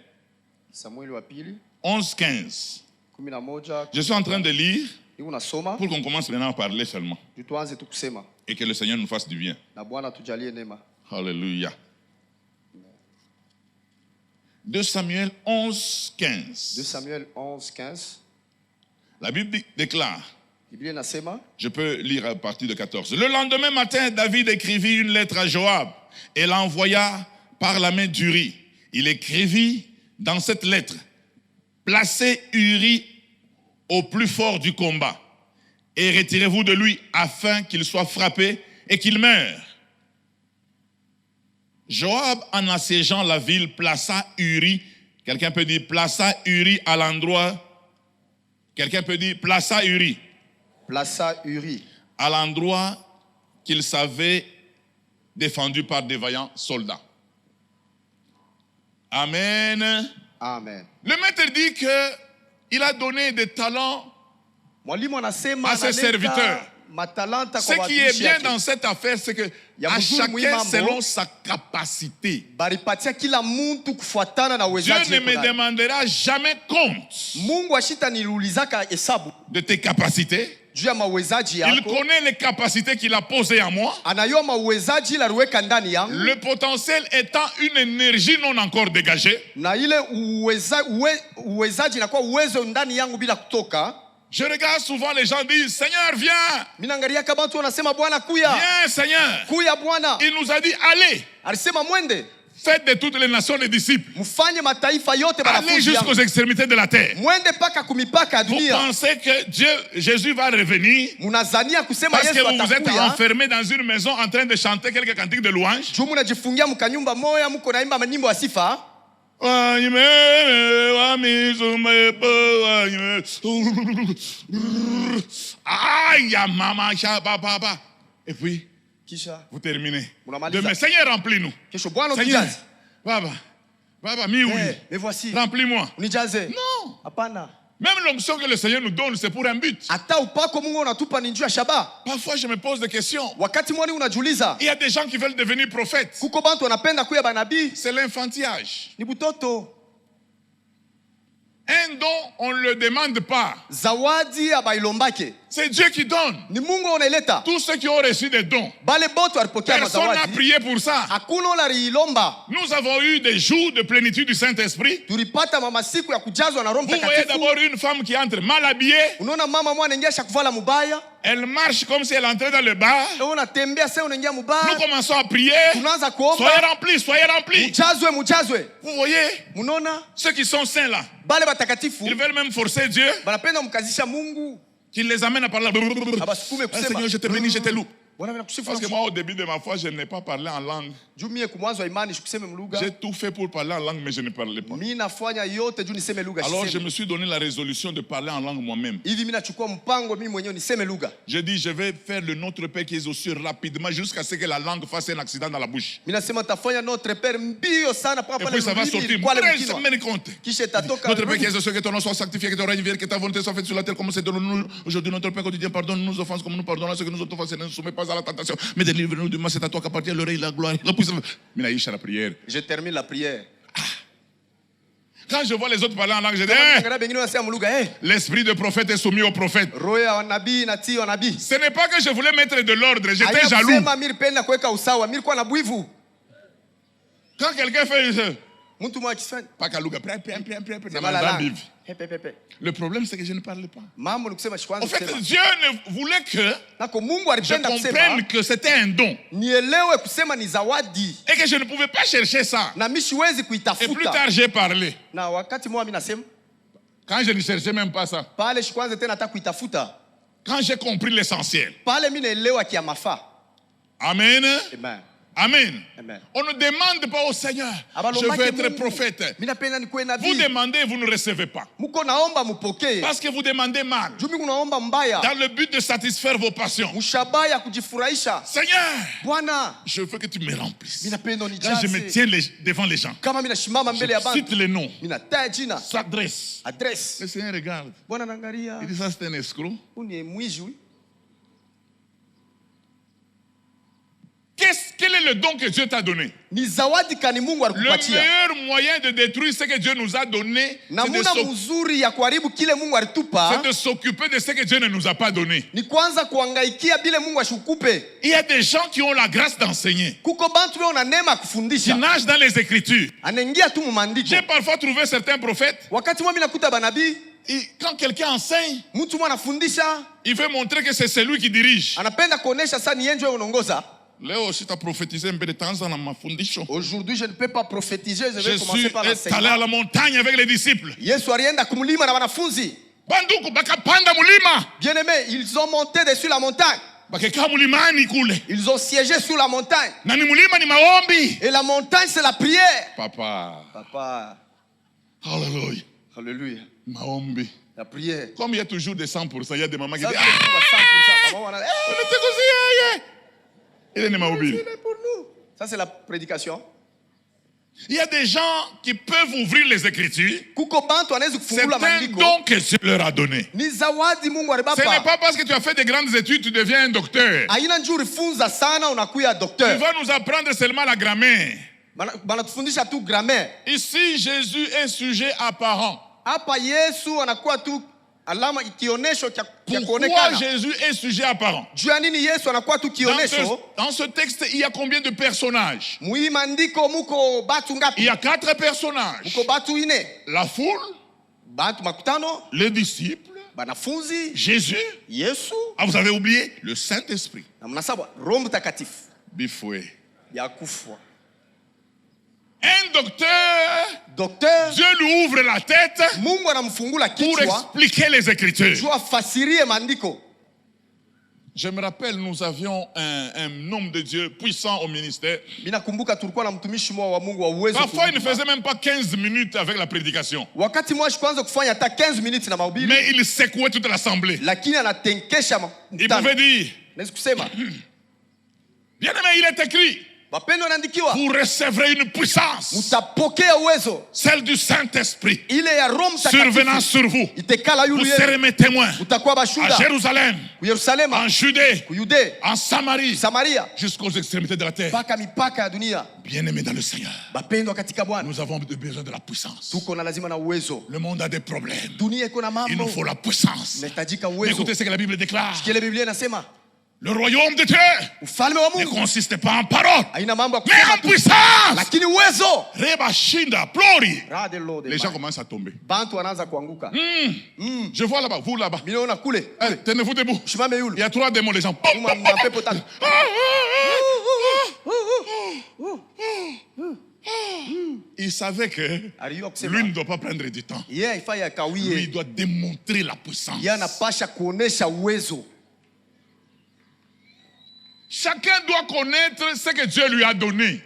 11-15. Je suis en train de lire pour qu'on commence maintenant à parler seulement. Et que le Seigneur nous fasse du bien. Alléluia. 2 Samuel 11-15. 2 Samuel 11-15. La Bible déclare, je peux lire à partir de 14. Le lendemain matin, David écrivit une lettre à Joab et l'envoya par la main d'Uri. Il écrivit dans cette lettre, placez Uri au plus fort du combat et retirez-vous de lui afin qu'il soit frappé et qu'il meure. Joab, en assiégeant la ville, plaça Uri. Quelqu'un peut dire plaça Uri à l'endroit. Quelqu'un peut dire plaça Uri. Plaça Uri. À l'endroit qu'il savait défendu par des vaillants soldats. Amen. Amen. Le maître dit qu'il a donné des talents à ses serviteurs. Ce qui est bien dans cette affaire, c'est que à chacun selon sa capacité. Dieu ne me demandera jamais compte de tes capacités. Il connaît les capacités qu'il a posées en moi. Le potentiel étant une énergie non encore dégagée. Je regarde souvent les gens dire Seigneur viens. Viens Seigneur. Il nous a dit allez. Faites de toutes les nations les disciples. Allez jusqu'aux extrémités de la terre. Vous pensez que Jésus va revenir parce que vous vous êtes enfermés dans une maison en train de chanter quelques cantiques de louange? Et puis vous terminez. Demain, Seigneur, remplis-nous. Seigneur, Baba, me voici. Remplis-moi. Non. Même l'onction que le Seigneur nous donne, c'est pour un but. Parfois, je me pose des questions. Il y a des gens qui veulent devenir prophètes. C'est l'enfantillage. Un don, on ne le demande pas. C'est Dieu qui donne. Tous ceux qui ont reçu des dons, personne n'a prié pour ça. Nous avons eu des jours de plénitude du Saint-Esprit. Vous voyez d'abord une femme qui entre mal habillée. Elle marche comme si elle entrait dans le bar. Nous commençons à prier. Soyez remplis, soyez remplis. Vous voyez, ceux qui sont saints là, ils veulent même forcer Dieu qu'il les amène à parler. Seigneur, je te bénis, je te loue. Parce que moi, au début de ma foi, je n'ai pas parlé en langue. J'ai tout fait pour parler en langue, mais je ne parlais pas. Alors, je me suis donné la résolution de parler en langue moi-même. J'ai dit, je vais faire le Notre Père qui est aux cieux rapidement jusqu'à ce que la langue fasse un accident dans la bouche. Et puis, ça va sortir. Notre Père qui est aux cieux, que ton nom soit sanctifié, que ton règne vienne, que ta volonté soit faite sur la terre comme c'est dans nous. Aujourd'hui, notre Père quotidien, pardonne nos offenses comme nous pardonnons à ceux que nous offensent. Ne nous soumets pas à la tentation, mais délivre-nous du mal. C'est à toi qu'appartient l'oreille, la gloire, la puissance. La prière. Je termine la prière. Quand je vois les autres parler en langue, je dis l'esprit de prophète est soumis au prophète. Ce n'est pas que je voulais mettre de l'ordre, j'étais jaloux. Quand quelqu'un fait pas le problème, c'est que je ne parle pas. En fait, Dieu ne voulait que je comprenne que c'était un don. Et que je ne pouvais pas chercher ça. Et plus tard, j'ai parlé. Quand je ne cherchais même pas ça. Quand j'ai compris l'essentiel. Amen. Amen. On ne demande pas au Seigneur, je veux être prophète. Vous demandez, vous ne recevez pas. Parce que vous demandez mal. Dans le but de satisfaire vos passions. Seigneur, je veux que tu me remplisses. Quand je me tiens devant les gens, je cite les noms. S'adresse. Le Seigneur regarde. Il dit ça, c'est un escroc. Quel est le don que Dieu t'a donné? Le meilleur moyen de détruire ce que Dieu nous a donné, c'est de s'occuper de ce que Dieu ne nous a pas donné. Il y a des gens qui ont la grâce d'enseigner, qui nagent dans les Écritures. J'ai parfois trouvé certains prophètes. Et quand quelqu'un enseigne, il veut montrer que c'est celui qui dirige. Aujourd'hui, je ne peux pas prophétiser. Je vais commencer par l'enseignement. Je suis allé à la montagne avec les disciples. Bien-aimés, ils ont monté dessus la montagne. Ils ont siégé sur la montagne. Et la montagne, c'est la prière. Papa. Alléluia. Alléluia. La prière. Comme il y a toujours des 100%, il y a des mamans qui disent ça, c'est la prédication. Il y a des gens qui peuvent ouvrir les Écritures. C'est un don que Dieu leur a donné. Ce n'est pas parce que tu as fait des grandes études que tu deviens un docteur. Tu vas nous apprendre seulement la grammaire. Ici, Jésus est sujet apparent. Pourquoi Jésus est sujet apparent? Dans ce texte, il y a combien de personnages? Il y a 4 personnages. La foule, les disciples, Jésus. Ah, vous avez oublié le Saint-Esprit. Bifoué. Un docteur, Dieu lui ouvre la tête pour expliquer les Écritures. Je me rappelle, nous avions un homme de Dieu puissant au ministère. Parfois, il ne faisait même pas 15 minutes avec la prédication. Mais il secouait toute l'assemblée. Il pouvait dire, bien aimé, il est écrit, vous recevrez une puissance, celle du Saint-Esprit, survenant sur vous. Vous serez mes témoins à Jérusalem, en Judée, en Samarie, jusqu'aux extrémités de la terre. Bien-aimés dans le Seigneur, nous avons besoin de la puissance. Le monde a des problèmes. Il nous faut la puissance. Mais écoutez ce que la Bible déclare. Le royaume de Dieu ne consiste pas en paroles, mais en puissance. Les gens commencent à tomber. Je vois là-bas, vous là-bas. Tenez-vous debout. Il y a 3 démons, les gens. Il savait que lui ne doit pas prendre du temps. Lui, il doit démontrer la puissance. Chacun doit connaître ce que Dieu lui a donné.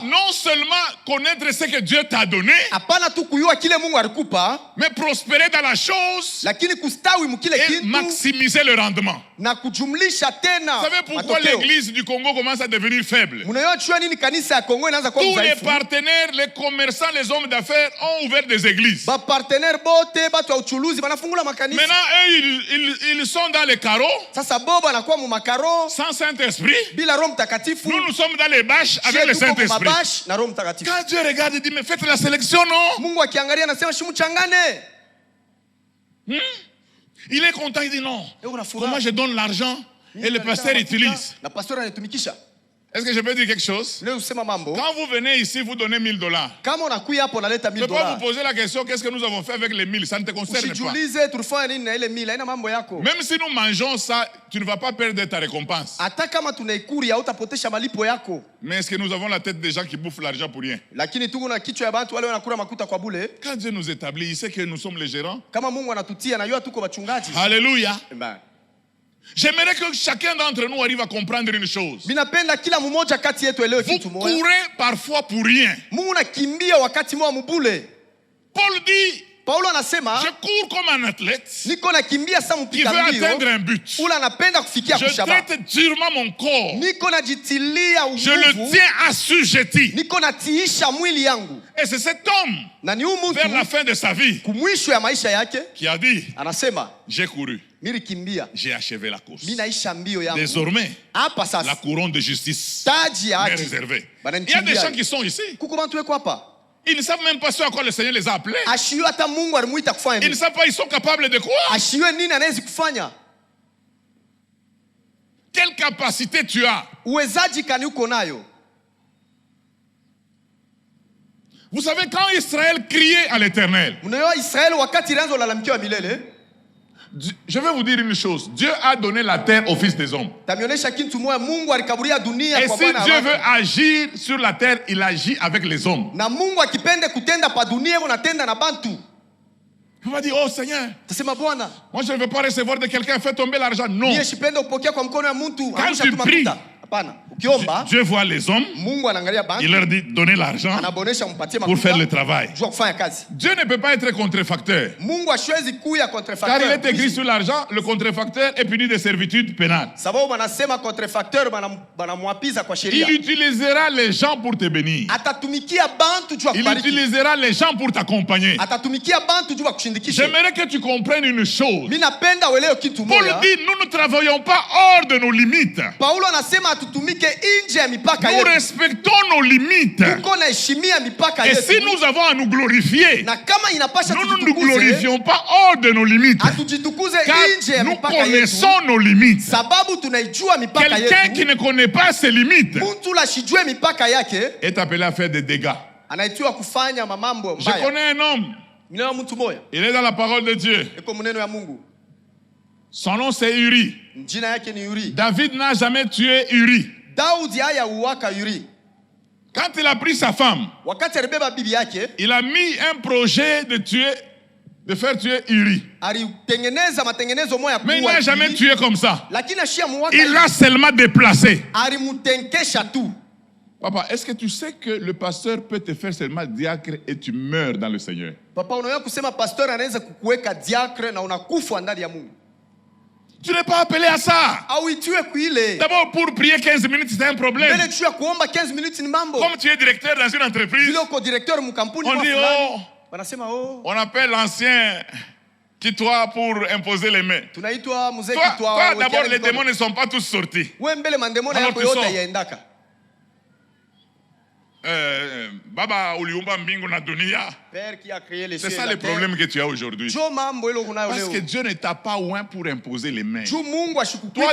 Non seulement connaître ce que Dieu t'a donné, mais prospérer dans la chose et maximiser le rendement. Vous savez pourquoi l'église du Congo commence à devenir faible? Tous les partenaires, les commerçants, les hommes d'affaires ont ouvert des églises. Maintenant, eux, ils sont dans les carreaux. Sans Saint-Esprit. Nous sommes dans les bâches avec le Saint-Esprit. Quand Dieu regarde, il dit, mais faites la sélection, non? Il est content, il dit non. Comment je donne l'argent et le pasteur utilise? Est-ce que je peux dire quelque chose? Quand vous venez ici, vous donnez $1000. Je ne peux pas vous poser la question, qu'est-ce que nous avons fait avec les 1000? Ça ne te concerne pas. Même si nous mangeons ça, tu ne vas pas perdre ta récompense. Mais est-ce que nous avons la tête des gens qui bouffent l'argent pour rien? Quand Dieu nous établit, il sait que nous sommes les gérants. Alléluia. J'aimerais que chacun d'entre nous arrive à comprendre une chose. Vous courez parfois pour rien. Paul dit, je cours comme un athlète qui veut atteindre un but. Je traite durement mon corps. Je le tiens assujetti. Et c'est cet homme, vers la fin de sa vie, qui a dit, j'ai couru. J'ai achevé la course. Désormais, la couronne de justice m'est réservée. Il y a des gens qui sont ici. Ils ne savent même pas ce à quoi le Seigneur les a appelés. Ils ne savent pas, ils sont capables de quoi? Quelle capacité tu as? Vous savez, quand Israël criait à l'Éternel, je vais vous dire une chose. Dieu a donné la terre aux fils des hommes. Et si Dieu veut agir sur la terre, il agit avec les hommes. Il ne peut pas dire, oh Seigneur, moi je ne veux pas recevoir de quelqu'un, fais tomber l'argent. Non. Quand tu pries, Dieu voit les hommes, il leur dit donnez l'argent pour faire le travail. Dieu ne peut pas être contrefacteur. Car il est écrit sur l'argent, le contrefacteur est puni de servitude pénale. Il utilisera les gens pour te bénir. Il utilisera les gens pour t'accompagner. J'aimerais que tu comprennes une chose. Paul dit, nous ne travaillons pas hors de nos limites. Nous respectons nos limites. Et si nous avons à nous glorifier, nous ne nous glorifions pas hors de nos limites. Car nous connaissons nos limites. Quelqu'un qui ne connaît pas ses limites est appelé à faire des dégâts. Je connais un homme. Il est dans la parole de Dieu. Son nom c'est Uri. David n'a jamais tué Uri. Quand il a pris sa femme, il a mis un projet de faire tuer Uri. Mais il n'a jamais tué comme ça. Il l'a seulement déplacé. Papa, est-ce que tu sais que le pasteur peut te faire seulement diacre et tu meurs dans le Seigneur? Tu n'es pas appelé à ça. D'abord, pour prier 15 minutes, c'est un problème. Comme tu es directeur dans une entreprise, on dit, oh, on appelle l'ancien qui toi pour imposer les mains. Toi d'abord, les démons ne sont pas tous sortis. Alors tu sors. Baba uliumba mbingu na dunia. C'est ça le problème que tu as aujourd'hui. Parce que Dieu ne t'a pas oint pour imposer les mains. Toi,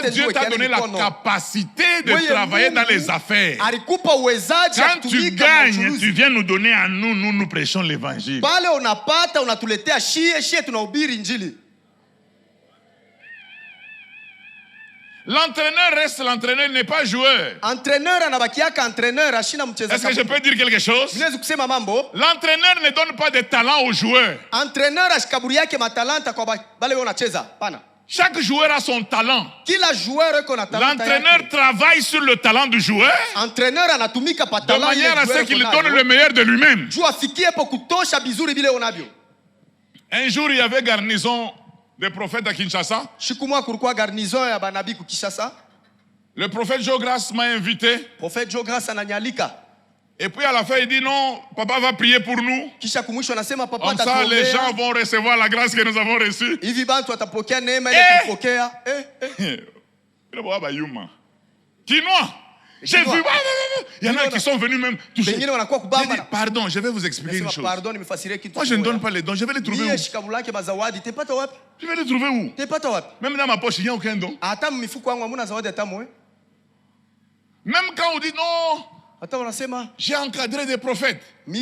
Dieu t'a donné la capacité de travailler dans les affaires. Quand tu gagnes, tu viens nous donner à nous, nous prêchons l'évangile. L'entraîneur reste l'entraîneur, il n'est pas joueur. Est-ce que je peux dire quelque chose? L'entraîneur ne donne pas de talent aux joueurs. Chaque joueur a son talent. L'entraîneur travaille sur le talent du joueur de manière à ce qu'il donne le meilleur de lui-même. Un jour, il y avait garnison des prophètes à Kinshasa. Le prophète Jogras m'a invité. Et puis à la fin, il dit non, papa va prier pour nous. Comme ça, les gens vont recevoir la grâce que nous avons reçue. Kinois. J'ai vu, il y en a qui sont venus même toucher. J'ai dit, pardon, je vais vous expliquer une chose. Moi, je ne donne pas les dons, je vais les trouver où? Je vais les trouver où? Même dans ma poche, il n'y a aucun don. Même quand on dit non, j'ai encadré des prophètes. Je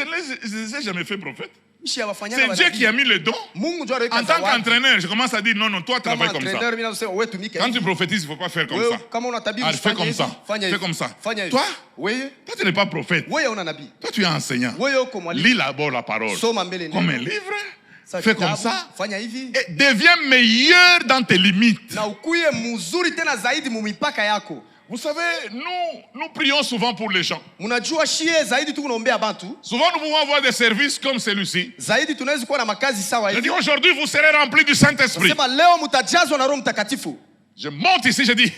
ne les ai jamais fait prophète. C'est Dieu qui a mis le don. En tant qu'entraîneur, je commence à dire non, toi travaille comme ça. Quand tu prophétises, il ne faut pas faire comme ça. Alors, fais comme ça. Fais comme ça. Toi, tu n'es pas prophète. Toi, tu es enseignant. Lis d'abord la parole comme un livre. Fais comme ça. Et deviens meilleur dans tes limites. Vous savez, nous prions souvent pour les gens. Souvent, nous pouvons avoir des services comme celui-ci. Je dis aujourd'hui, vous serez remplis du Saint-Esprit. Je monte ici, je dis.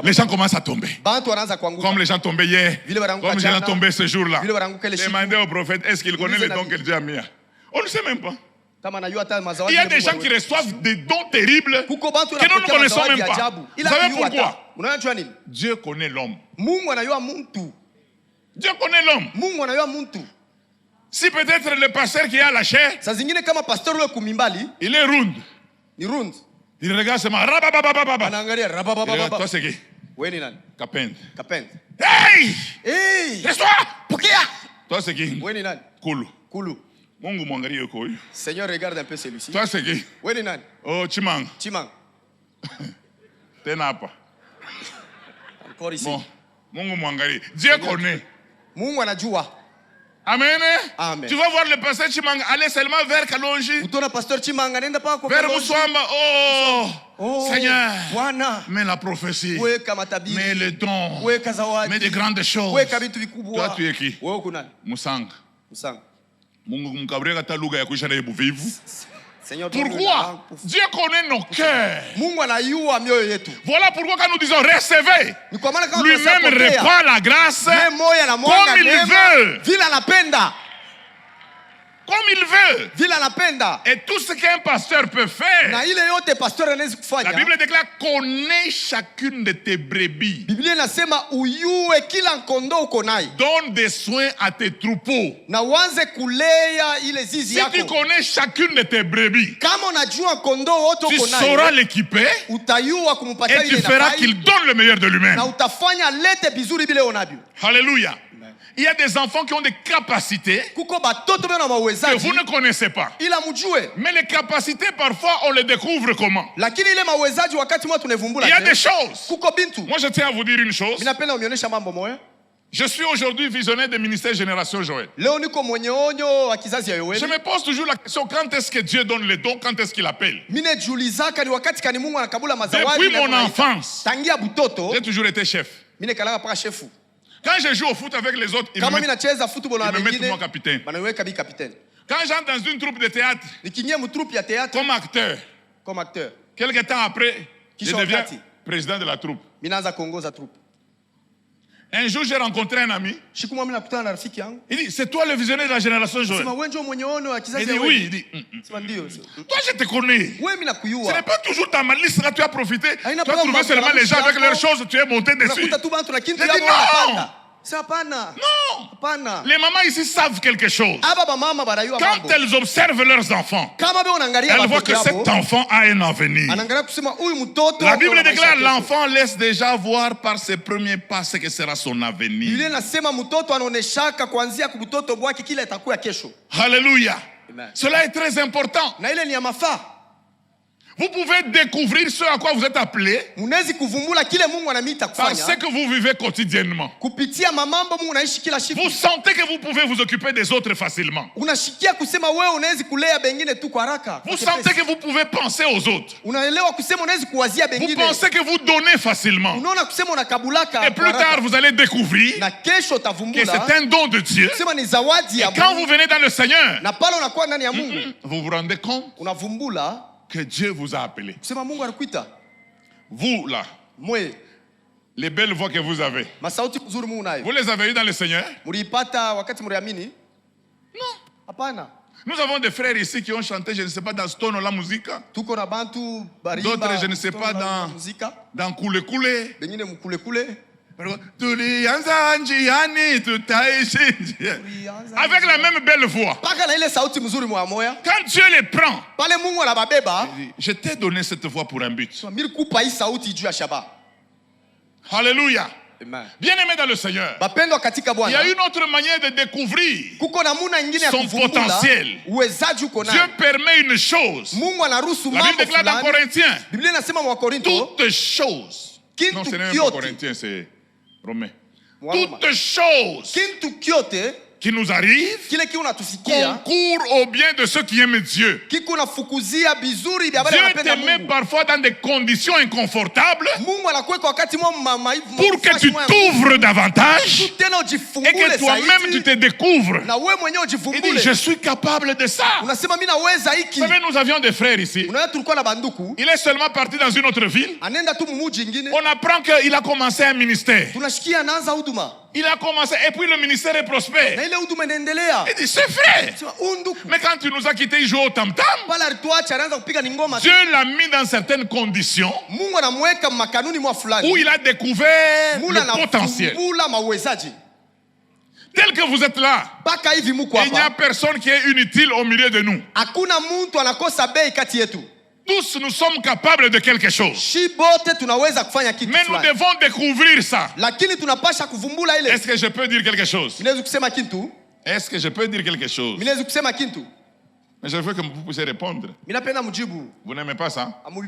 Les gens commencent à tomber. Comme les gens tombaient hier. Comme les gens tombaient ce jour-là. Demandez au prophète, est-ce qu'il connaît les dons que Dieu a mis? On ne sait même pas. Il y a des gens qui reçoivent des dons terribles que nous ne connaissons même pas. Vous savez pourquoi? Dieu connaît l'homme. Dieu connaît l'homme. Si peut-être le pasteur qui a la chair, il est rond. Il regarde seulement. Il regarde, toi c'est qui? Kapend. Hey! Laisse-toi! Toi c'est qui? Kulu. Seigneur, regarde un peu celui-ci. Toi c'est qui? Oh, Chimang. Tenapa. Encore ici. Bon. Mungu Mwangari. Dieu connaît. Mungu anajua. Amen. Amen. Tu vas voir le pasteur Chimanga aller seulement vers Kalonji. Vers Moussouamba. Oh, Seigneur. Mais la prophétie. Mais le don. Mais des grandes choses. Toi, tu es qui? Moussang. Pourquoi? Dieu connaît nos cœurs. Voilà pourquoi quand nous disons recevez, lui-même répand la grâce comme il veut. Comme il veut. Et tout ce qu'un pasteur peut faire, la Bible déclare connais chacune de tes brebis. Donne des soins à tes troupeaux. Si tu connais chacune de tes brebis, tu sauras l'équiper et tu feras qu'il donne le meilleur de lui-même. Alléluia. Il y a des enfants qui ont des capacités que vous ne connaissez pas. Mais les capacités, parfois, on les découvre comment? Il y a des choses. Moi, je tiens à vous dire une chose. Je suis aujourd'hui visionnaire des ministères Génération Joël. Je me pose toujours la question, quand est-ce que Dieu donne les dons? Quand est-ce qu'il appelle? Depuis mon enfance, j'ai toujours été chef. Quand je joue au foot avec les autres, ils me mettent moi capitaine. Quand j'entre dans une troupe de théâtre, comme acteur, quelque temps après, je deviens président de la troupe. Un jour, j'ai rencontré un ami. Il dit, c'est toi le visionnaire de la génération Joël? Il dit, oui. Il dit, toi, je te connais. Ce n'est pas toujours ta malice, là, tu as profité. Tu as trouvé seulement les gens avec leurs choses, tu es monté dessus. Je dis, non. Non. Les mamans ici savent quelque chose. Quand elles observent leurs enfants, elles voient que cet enfant a un avenir. La Bible déclare l'enfant laisse déjà voir par ses premiers pas ce que sera son avenir. Alléluia. Cela est très important. Vous pouvez découvrir ce à quoi vous êtes appelé par ce que vous vivez quotidiennement. Vous sentez que vous pouvez vous occuper des autres facilement. Vous sentez que vous pouvez penser aux autres. Vous pensez que vous donnez facilement. Et plus tard, vous allez découvrir que c'est un don de Dieu. Et quand vous venez dans le Seigneur, vous vous rendez compte que Dieu vous a appelé. Vous là, les belles voix que vous avez, vous les avez eues dans le Seigneur? Non. Nous avons des frères ici qui ont chanté, je ne sais pas, dans Stone la musique. D'autres, je ne sais pas, dans Koulé Koulé. Avec la même belle voix. Quand Dieu les prend, je t'ai donné cette voix pour un but. Alléluia. Bien-aimé dans le Seigneur, il y a une autre manière de découvrir son potentiel. Dieu permet une chose. La Bible déclare dans Corinthiens, toutes choses. Non, ce n'est même pas Corinthiens, c'est Romain. Toutes choses qui nous arrivent concourent au bien de ceux qui aiment Dieu. Dieu te met parfois dans des conditions inconfortables pour que tu t'ouvres davantage et que toi-même tu te découvres. Il dit, je suis capable de ça. Vous savez, nous avions des frères ici. Il est seulement parti dans une autre ville. On apprend qu'il a commencé un ministère. Il a commencé, et puis le ministère est prospère. Il dit, c'est vrai. Mais quand tu nous as quittés, il jouait au tam-tam. Dieu l'a mis dans certaines conditions où il a découvert le potentiel. Tel que vous êtes là, il n'y a personne qui est inutile au milieu de nous. Tous nous sommes capables de quelque chose. Mais nous devons découvrir ça. Est-ce que je peux dire quelque chose? Est-ce que je peux dire quelque chose? Mais je veux que vous puissiez répondre. Vous n'aimez pas ça? Vous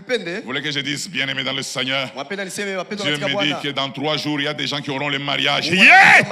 voulez que je dise, bien aimé dans le Seigneur, Dieu me dit que dans 3 jours, il y a des gens qui auront le mariage. Yeah!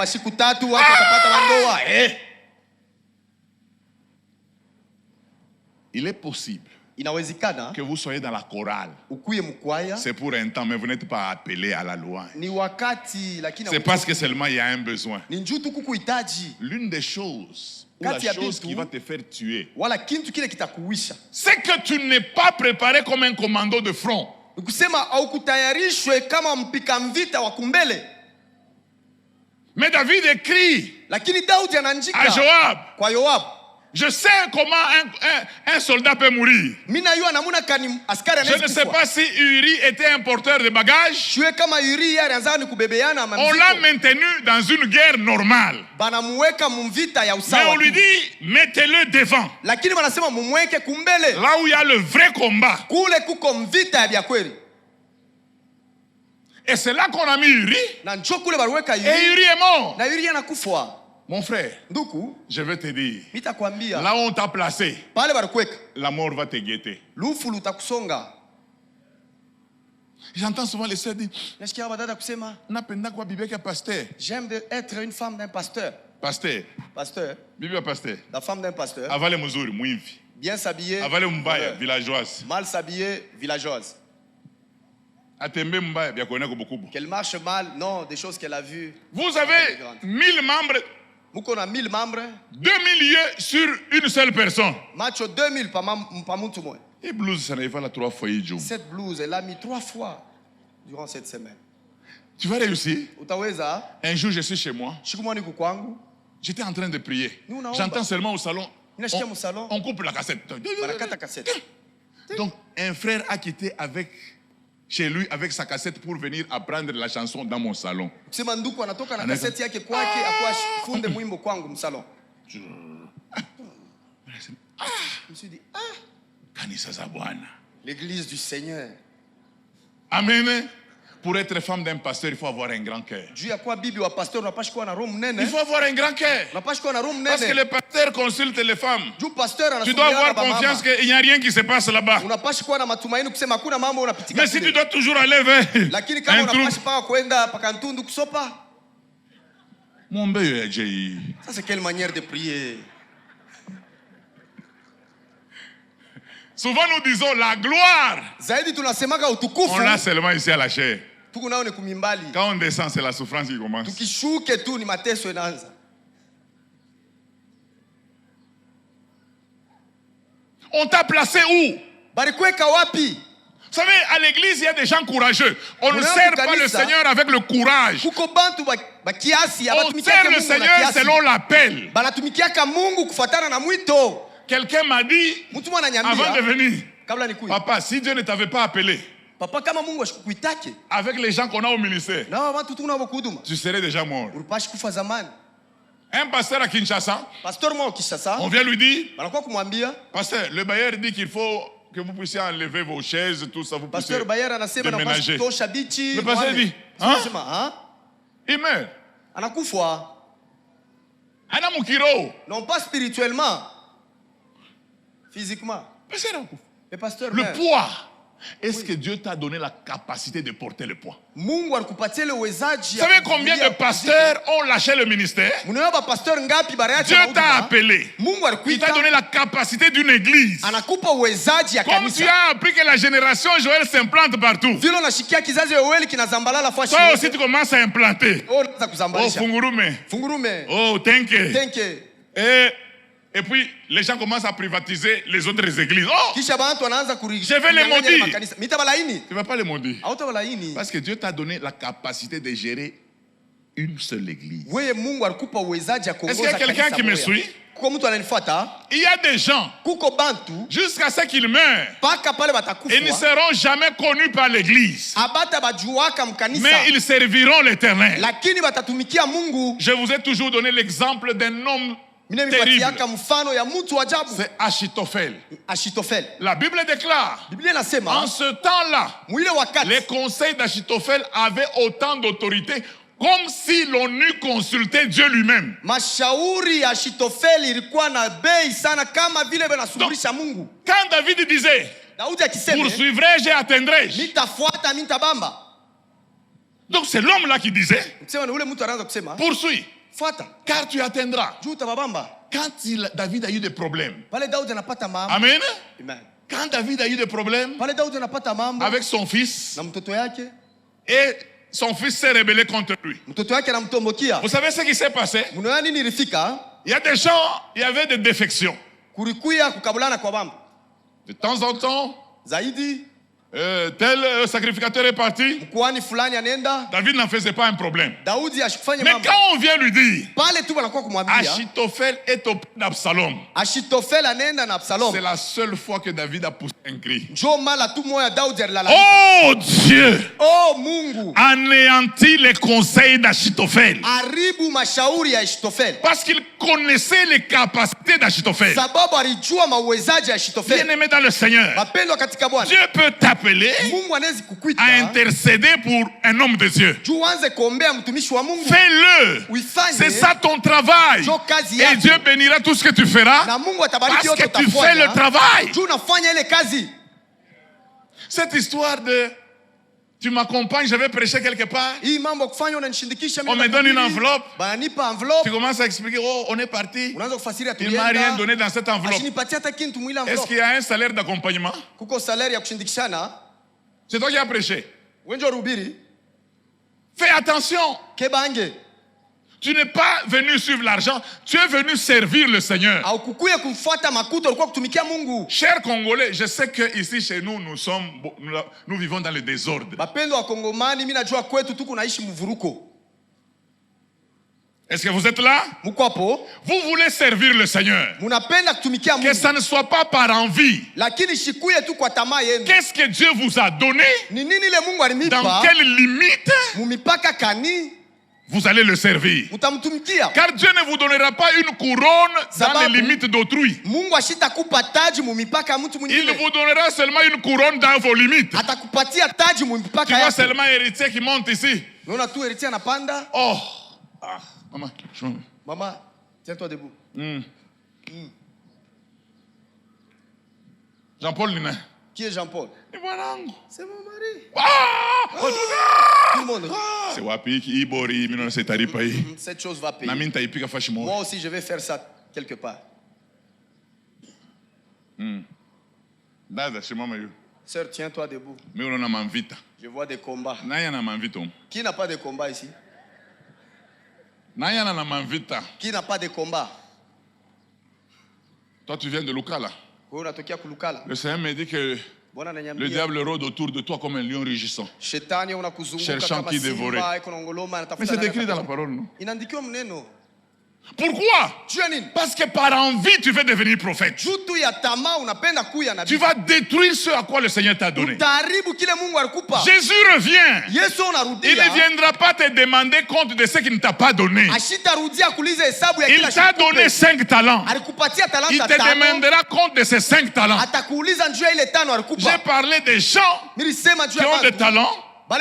il est possible inawezekana que vous soyez dans la chorale. ukuye mkwaya. C'est pour un temps, mais vous n'êtes pas appelé à la louange. Ni wakati lakini c'est parce que seulement il y a un besoin. Ni njutu kukuhitaji. L'une des choses, ou la chose qui va te faire tuer, wala kintu kile kitakuwisha, c'est que tu n'es pas préparé comme un commando de front. Kusema au kutayarishwe kama mpika mvita wa kumbele. Mais David écrit lakini Daudi anaandika à Joab, kwa Yoab, je sais comment un soldat peut mourir. Je ne sais pas si Uri était un porteur de bagages. On l'a maintenu dans une guerre normale. Mais on lui dit, mettez-le devant. Là où il y a le vrai combat. Et c'est là qu'on a mis Uri. Et Uri est mort. Mon frère, je vais te dire, là où on t'a placé, la mort va te guetter. J'entends souvent les sœurs dire, j'aime être une femme d'un pasteur. Pasteur. La femme d'un pasteur. Bien s'habiller. Villageoise. Mal s'habiller, villageoise. Qu'elle marche mal, non, des choses qu'elle a vues. Vous avez 1000 membres. On a 1000 membres. 2000 yeux sur une seule personne. Macho 2000 par mtu moja. Et blouse, ça n'arrive pas là 3 fois. Cette blouse, elle l'a mis 3 fois durant cette semaine. Tu vas réussir. Utaweza. Un jour, je suis chez moi. J'étais en train de prier. J'entends seulement au salon. On coupe la cassette. Donc, un frère a quitté chez lui avec sa cassette pour venir apprendre la chanson dans mon salon. Je me suis dit, l'église du Seigneur. Amen. Pour être femme d'un pasteur, il faut avoir un grand cœur. Il faut avoir un grand cœur. Parce que le pasteur consulte les femmes. Tu dois avoir confiance qu'il n'y a rien qui se passe là-bas. Mais si tu dois toujours aller vers un trou, mon bébé, ça c'est quelle manière de prier? Souvent nous disons la gloire. On l'a seulement ici à la chair. Quand on descend, c'est la souffrance qui commence. On t'a placé où? Vous savez, à l'église, il y a des gens courageux. On ne sert pas le Seigneur avec le courage. On sert le Seigneur selon l'appel. Quelqu'un m'a dit, avant de venir, papa, si Dieu ne t'avait pas appelé, avec les gens qu'on a au ministère, tu serais déjà mort. Un pasteur à Kinshasa, on vient lui dire, pasteur, le bailleur dit qu'il faut que vous puissiez enlever vos chaises, tout ça, vous puissiez déménager. Le pasteur dit, hein? Il meurt. Non pas spirituellement, physiquement. Le poids. Est-ce que Dieu t'a donné la capacité de porter le poids? Vous savez combien de pasteurs ont lâché le ministère? Dieu t'a appelé. Il t'a donné la capacité d'une église. Comme tu as appris que la génération Joël s'implante partout, toi aussi tu commences à implanter. Oh, Fungurume. Oh, Tenke. Et puis, les gens commencent à privatiser les autres églises. Oh! Je vais les maudire. Tu ne vas pas les maudire. Parce que Dieu t'a donné la capacité de gérer une seule église. Est-ce qu'il y a quelqu'un qui me suit? Il y a des gens, jusqu'à ce qu'ils meurent, ils ne seront jamais connus par l'église. Mais ils serviront l'Éternel. Je vous ai toujours donné l'exemple d'un homme terrible. C'est Achitophel. La Bible déclare, en ce temps-là, les conseils d'Achitophel avaient autant d'autorité comme si l'on eût consulté Dieu lui-même. Donc, quand David disait, poursuivrai-je et atteindrai-je. Donc c'est l'homme là qui disait, poursuis. Car tu atteindras. Quand David a eu des problèmes. Amen. Quand David a eu des problèmes avec son fils, et son fils s'est rebellé contre lui. Vous savez ce qui s'est passé? Il y a des gens, il y avait des défections. De temps en temps, tel sacrificateur est parti. David n'en faisait pas un problème. Mais quand on vient lui dire Achitophel est auprès d'Absalom, c'est la seule fois que David a poussé un cri. Oh Dieu, anéantit les conseils d'Achitophel. Parce qu'il connaissait les capacités d'Achitophel. Bien aimé dans le Seigneur, Dieu peut t'appeler à intercéder pour un homme de Dieu. Fais-le. C'est ça ton travail. Et Dieu bénira tout ce que tu feras parce que tu fais le travail. Cette histoire de tu m'accompagnes, je vais prêcher quelque part. On me donne une enveloppe. Tu commences à expliquer, oh, on est parti. Il ne m'a rien donné dans cette enveloppe. Est-ce qu'il y a un salaire d'accompagnement? C'est toi qui as prêché. Fais attention. Tu n'es pas venu suivre l'argent, tu es venu servir le Seigneur. Chers Congolais, je sais que ici chez nous, nous vivons dans le désordre. Est-ce que vous êtes là? Vous voulez servir le Seigneur. Que ça ne soit pas par envie. Qu'est-ce que Dieu vous a donné? Dans quelles limites vous allez le servir? Car Dieu ne vous donnera pas une couronne dans les limites d'autrui. Il vous donnera seulement une couronne dans vos limites. Tu vois seulement un héritier qui monte ici. Oh, maman, tiens-toi debout. Jean-Paul Nina. Qui est Jean-Paul? C'est mon mari. Tout le monde. C'est wapi qui ibori, mais non c'est taripai. Cette chose va payer. Moi aussi je vais faire ça quelque part. Sœur, tiens-toi debout. Je vois des combats. Qui n'a pas de combat ici? Qui n'a pas de combat? Toi tu viens de Lukala. Le Seigneur me dit que le diable rôde autour de toi comme un lion rugissant, cherchant qui dévorer. Mais c'est écrit dans la parole, non? Pourquoi? Parce que par envie tu veux devenir prophète. Tu vas détruire ce à quoi le Seigneur t'a donné. Jésus revient. Il ne viendra pas te demander compte de ce qu'il ne t'a pas donné. Il t'a donné 5 talents. Il te demandera compte de ces 5 talents. J'ai parlé des gens qui ont des talents, mais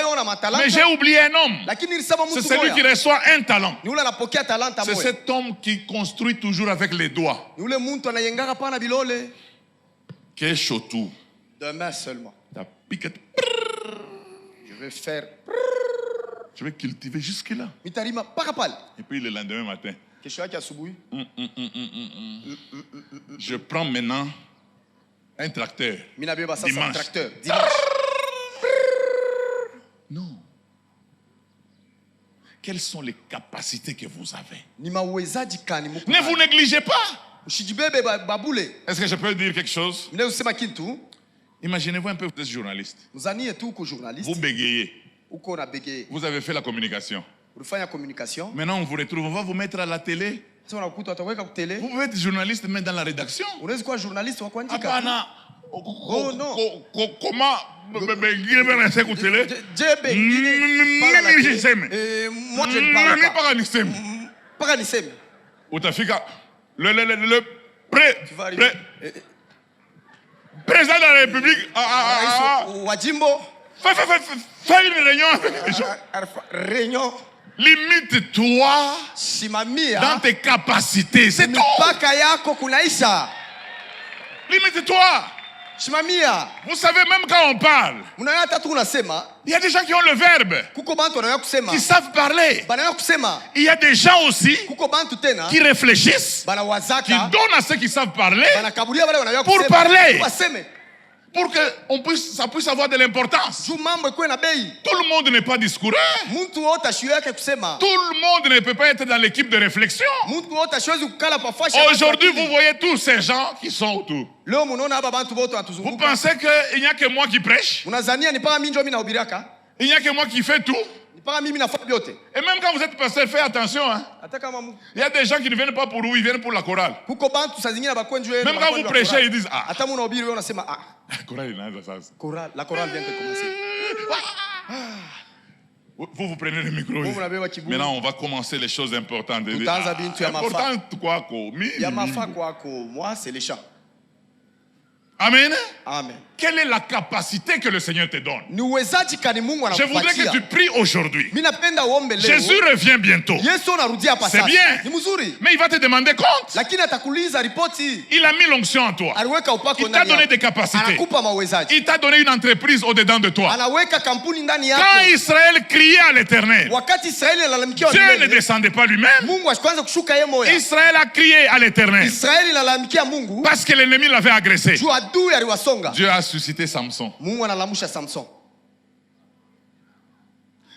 j'ai oublié un homme. C'est celui qui reçoit un talent. C'est cet homme qui construit toujours avec les doigts. Qu'est chotou? Demain seulement. Je vais faire. Je vais cultiver jusque là. Et puis le lendemain matin. Je prends maintenant un tracteur. Dimanche. Non. Quelles sont les capacités que vous avez? Ne vous négligez pas. Est-ce que je peux dire quelque chose? Imaginez-vous un peu, vous êtes journaliste. Vous bégayez. Vous avez fait la communication. Maintenant on vous retrouve, on va vous mettre à la télé. Vous pouvez être journaliste mais dans la rédaction. Oh non. Comment moi je ne parle pas. Le président de la République fais une réunion avec les gens. Limite-toi dans tes capacités. C'est tout. Limite-toi. Vous savez, même quand on parle, il y a des gens qui ont le verbe, qui savent parler. Il y a des gens aussi qui réfléchissent, qui donnent à ceux qui savent parler pour parler. Pour que ça puisse avoir de l'importance. Tout le monde n'est pas discoureux. Tout le monde ne peut pas être dans l'équipe de réflexion. Aujourd'hui, vous voyez tous ces gens qui sont autour. Vous pensez qu'il n'y a que moi qui prêche? Il n'y a que moi qui fais tout? Et même quand vous êtes pasteur, faites attention. Hein. Il y a des gens qui ne viennent pas pour vous, ils viennent pour la chorale. Même quand vous prêchez, ils disent ah. La chorale vient de commencer. Vous prenez le micro. Maintenant, on va commencer les choses importantes. Importantes quoi? Moi, c'est les chants. Amen. Amen. Quelle est la capacité que le Seigneur te donne? Je voudrais que tu pries aujourd'hui. Jésus revient bientôt. C'est bien. Mais il va te demander compte. Il a mis l'onction en toi. Il t'a donné des capacités. Il t'a donné une entreprise au-dedans de toi. Quand Israël criait à l'Éternel, Dieu ne descendait pas lui-même. Israël a crié à l'Éternel parce que l'ennemi l'avait agressé. Dieu a suscité Samson.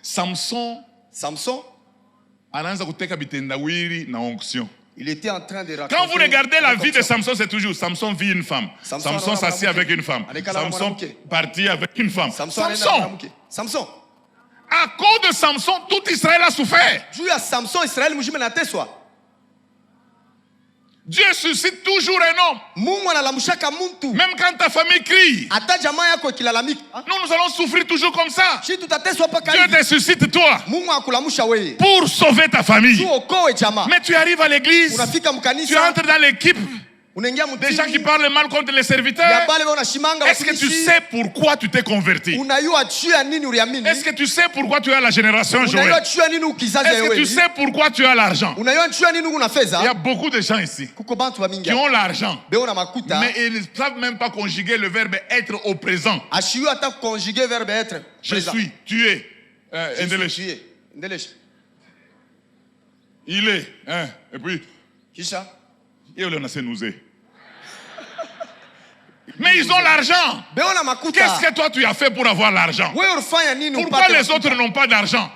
Samson il était en train de raconter. Quand vous regardez la vie de Samson, c'est toujours Samson vit une femme. Samson s'assit avec une femme. Samson partit avec une femme. Samson. À cause de Samson, tout Israël a souffert. Dieu suscite toujours un homme. Même quand ta famille crie, nous allons souffrir toujours comme ça. Dieu te suscite toi pour sauver ta famille. Mais tu arrives à l'église, tu entres dans l'équipe des gens qui parlent mal contre les serviteurs. Est-ce que tu sais pourquoi tu t'es converti? Est-ce que tu sais pourquoi tu as la génération Joël? Est-ce que tu sais pourquoi tu as l'argent? Il y a beaucoup de gens ici qui ont l'argent, mais ils ne savent même pas conjuguer le verbe être au présent. Je suis, tu es. Il est. Et puis, mais ils ont l'argent. Qu'est-ce que toi tu as fait pour avoir l'argent? Pourquoi les autres n'ont pas d'argent?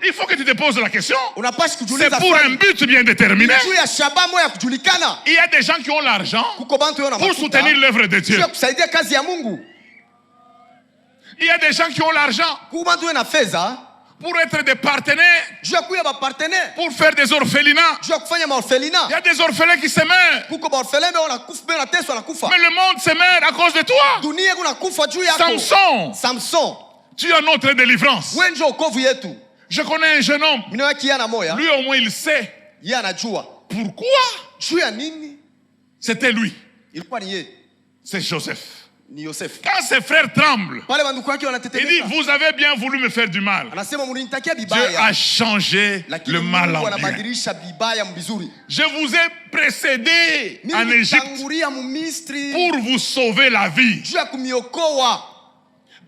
Il faut que tu te poses la question. C'est pour un but bien déterminé. Il y a des gens qui ont l'argent pour soutenir l'œuvre de Dieu. Il y a des gens qui ont l'argent pour être des partenaires, pour faire des orphelinats. Il y a des orphelins qui se meurent. Mais le monde se meurt à cause de toi. Samson, tu as notre délivrance. Je connais un jeune homme. Lui au moins il sait pourquoi. C'était lui. C'est Joseph. Quand ses frères tremblent, il dit, vous avez bien voulu me faire du mal. Dieu a changé le mal en bien. Je vous ai précédé en Égypte pour vous sauver la vie.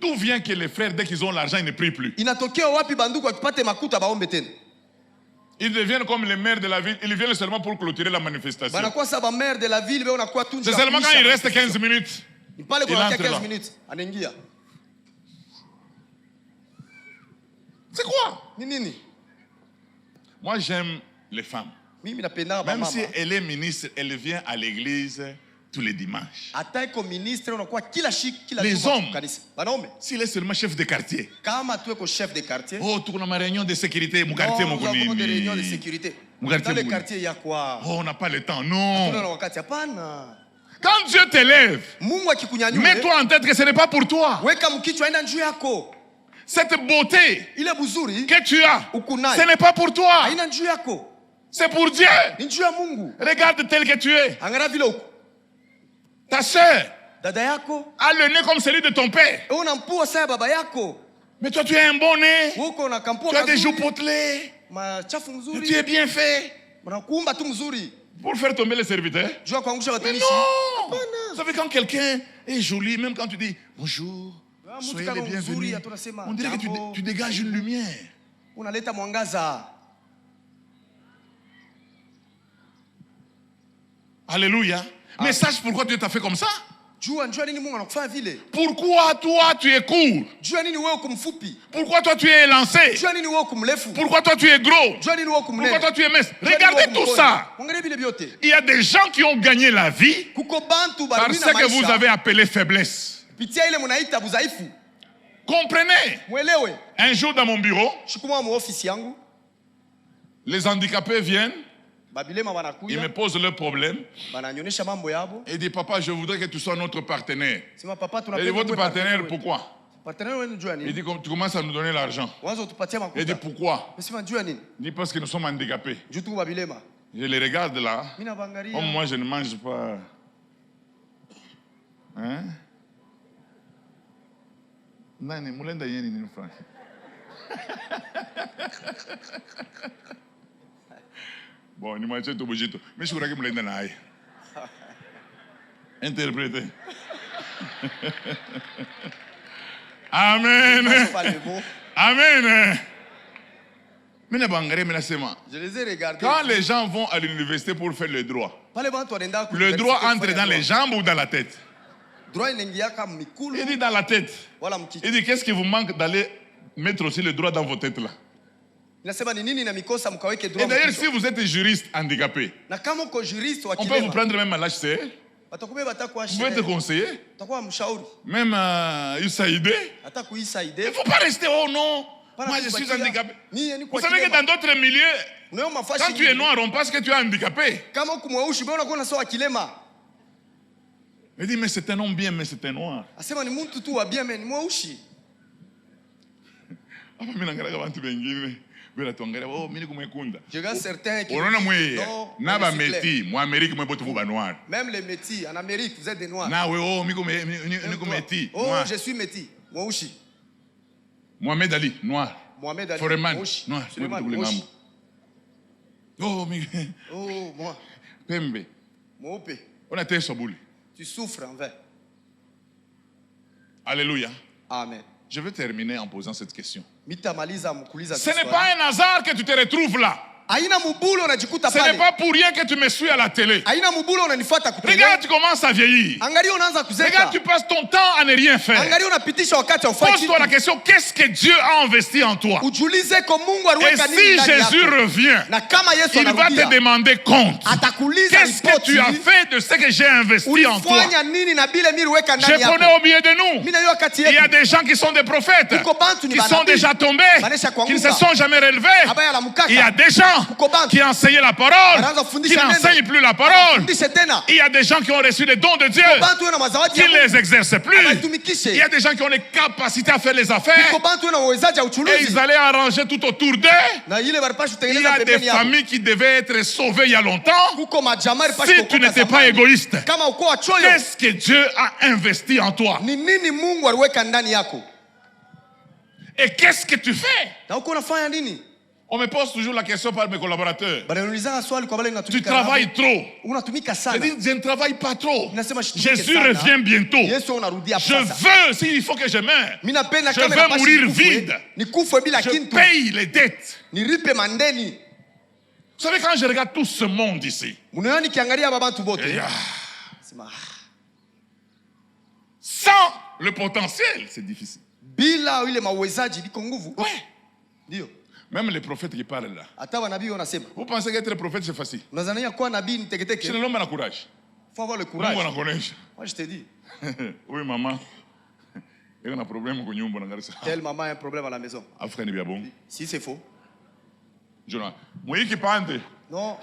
D'où vient que les frères, dès qu'ils ont l'argent, ils ne prient plus? Ils deviennent comme les maires de la ville. Ils viennent seulement pour clôturer la manifestation. C'est seulement quand il reste 15 minutes. Il entre là. C'est quoi? Moi j'aime les femmes. Même si elle est ministre, elle vient à l'église tous les dimanches. Les hommes, s'il est seulement chef de quartier. Oh, tu as ma réunion de sécurité, mon quartier, mon réunion de sécurité. Dans le quartier, il y a quoi? Oh, on n'a pas le temps. Non. Quand Dieu t'élève, mets-toi en tête que ce n'est pas pour toi. Cette beauté que tu as, ce n'est pas pour toi. C'est pour Dieu. Regarde tel que tu es. Ta soeur a le nez comme celui de ton père. Mais toi tu as un bon nez. Tu as des joues potelées. Tu es bien fait. Pour faire tomber les serviteurs. Mais non. Vous savez, quand quelqu'un est joli, même quand tu dis bonjour, soyez les bienvenus, on dirait que tu dégages une lumière. Alléluia. Mais sache pourquoi Dieu t'a fait comme ça. Pourquoi toi tu es court? Pourquoi toi tu es élancé? Pourquoi toi tu es gros? Pourquoi toi tu es mince? Regardez tout ça. Il y a des gens qui ont gagné la vie par ce que vous avez appelé faiblesse. Comprenez? Un jour dans mon bureau, les handicapés viennent. Ils me posent leurs problèmes. Et disent, papa, je voudrais que tu sois notre partenaire. Et dit, votre partenaire, pourquoi? Il dit, tu commences à nous donner l'argent. Il dit, pourquoi? Il dit, parce que nous sommes handicapés. Je les regarde là. Oh, moi, je ne mange pas. Hein? Bon, ni manche to bojito. Mais je crois que me l'ai interprété. Amen. Amen. Je les ai regardés. Quand les gens vont à l'université pour faire le droit entre dans les jambes ou dans la tête? Il dit dans la tête. Il dit, qu'est-ce qui vous manque d'aller mettre aussi le droit dans vos têtes là? Et d'ailleurs, si vous êtes juriste handicapé, on peut vous prendre même à l'HCR. Vous pouvez te conseiller. Même USAID. Il ne faut pas rester, oh non, moi je suis handicapé. Vous savez que dans d'autres milieux, quand tu es noir, on pense que tu es handicapé. Il dit, mais c'est un homme bien, mais c'est un noir. Je regarde certains qui même les métis en Amérique, vous êtes des noirs. Oh, je suis métis. Mohamed Ali, noir. Mohamed Ali, Foreman, noir. Oh, moi. Pembe. On a tu souffres en vain. Alléluia. Amen. Je vais terminer en posant cette question. Ce n'est n'est pas un hasard que tu te retrouves là. Ce n'est pas pour rien que tu me suis à la télé. Regarde, tu commences à vieillir. Regarde, tu passes ton temps à ne rien faire. Pose-toi la question, qu'est-ce que Dieu a investi en toi? Et si Jésus revient, il va te demander compte. Qu'est-ce que tu as fait de ce que j'ai investi en toi? Je connais au milieu de nous, il y a des gens qui sont des prophètes, qui sont déjà tombés, qui ne se sont jamais relevés. Il y a des gens qui enseignaient la parole, qui n'enseignent plus la parole. Il y a des gens qui ont reçu les dons de Dieu, qui ne les exercent plus. Il y a des gens qui ont les capacités à faire les affaires, et ils allaient arranger tout autour d'eux. Il y a des familles qui devaient être sauvées il y a longtemps. Si tu n'étais pas égoïste, qu'est-ce que Dieu a investi en toi? Et qu'est-ce que tu fais? On me pose toujours la question par mes collaborateurs. Tu travailles trop. Je dis, je ne travaille pas trop. Jésus revient bientôt. Je veux, s'il faut que je meure, je veux mourir vide. Je paye les dettes. Vous savez, quand je regarde tout ce monde ici, sans le potentiel, c'est difficile. Ouais. Même les prophètes qui parlent là. Vous pensez qu'être prophète c'est facile? C'est l'homme a courage. Il faut avoir le courage. Moi je te dis. Oui maman. Il y a un problème. Telle maman a un problème à la maison. Si c'est faux. Non.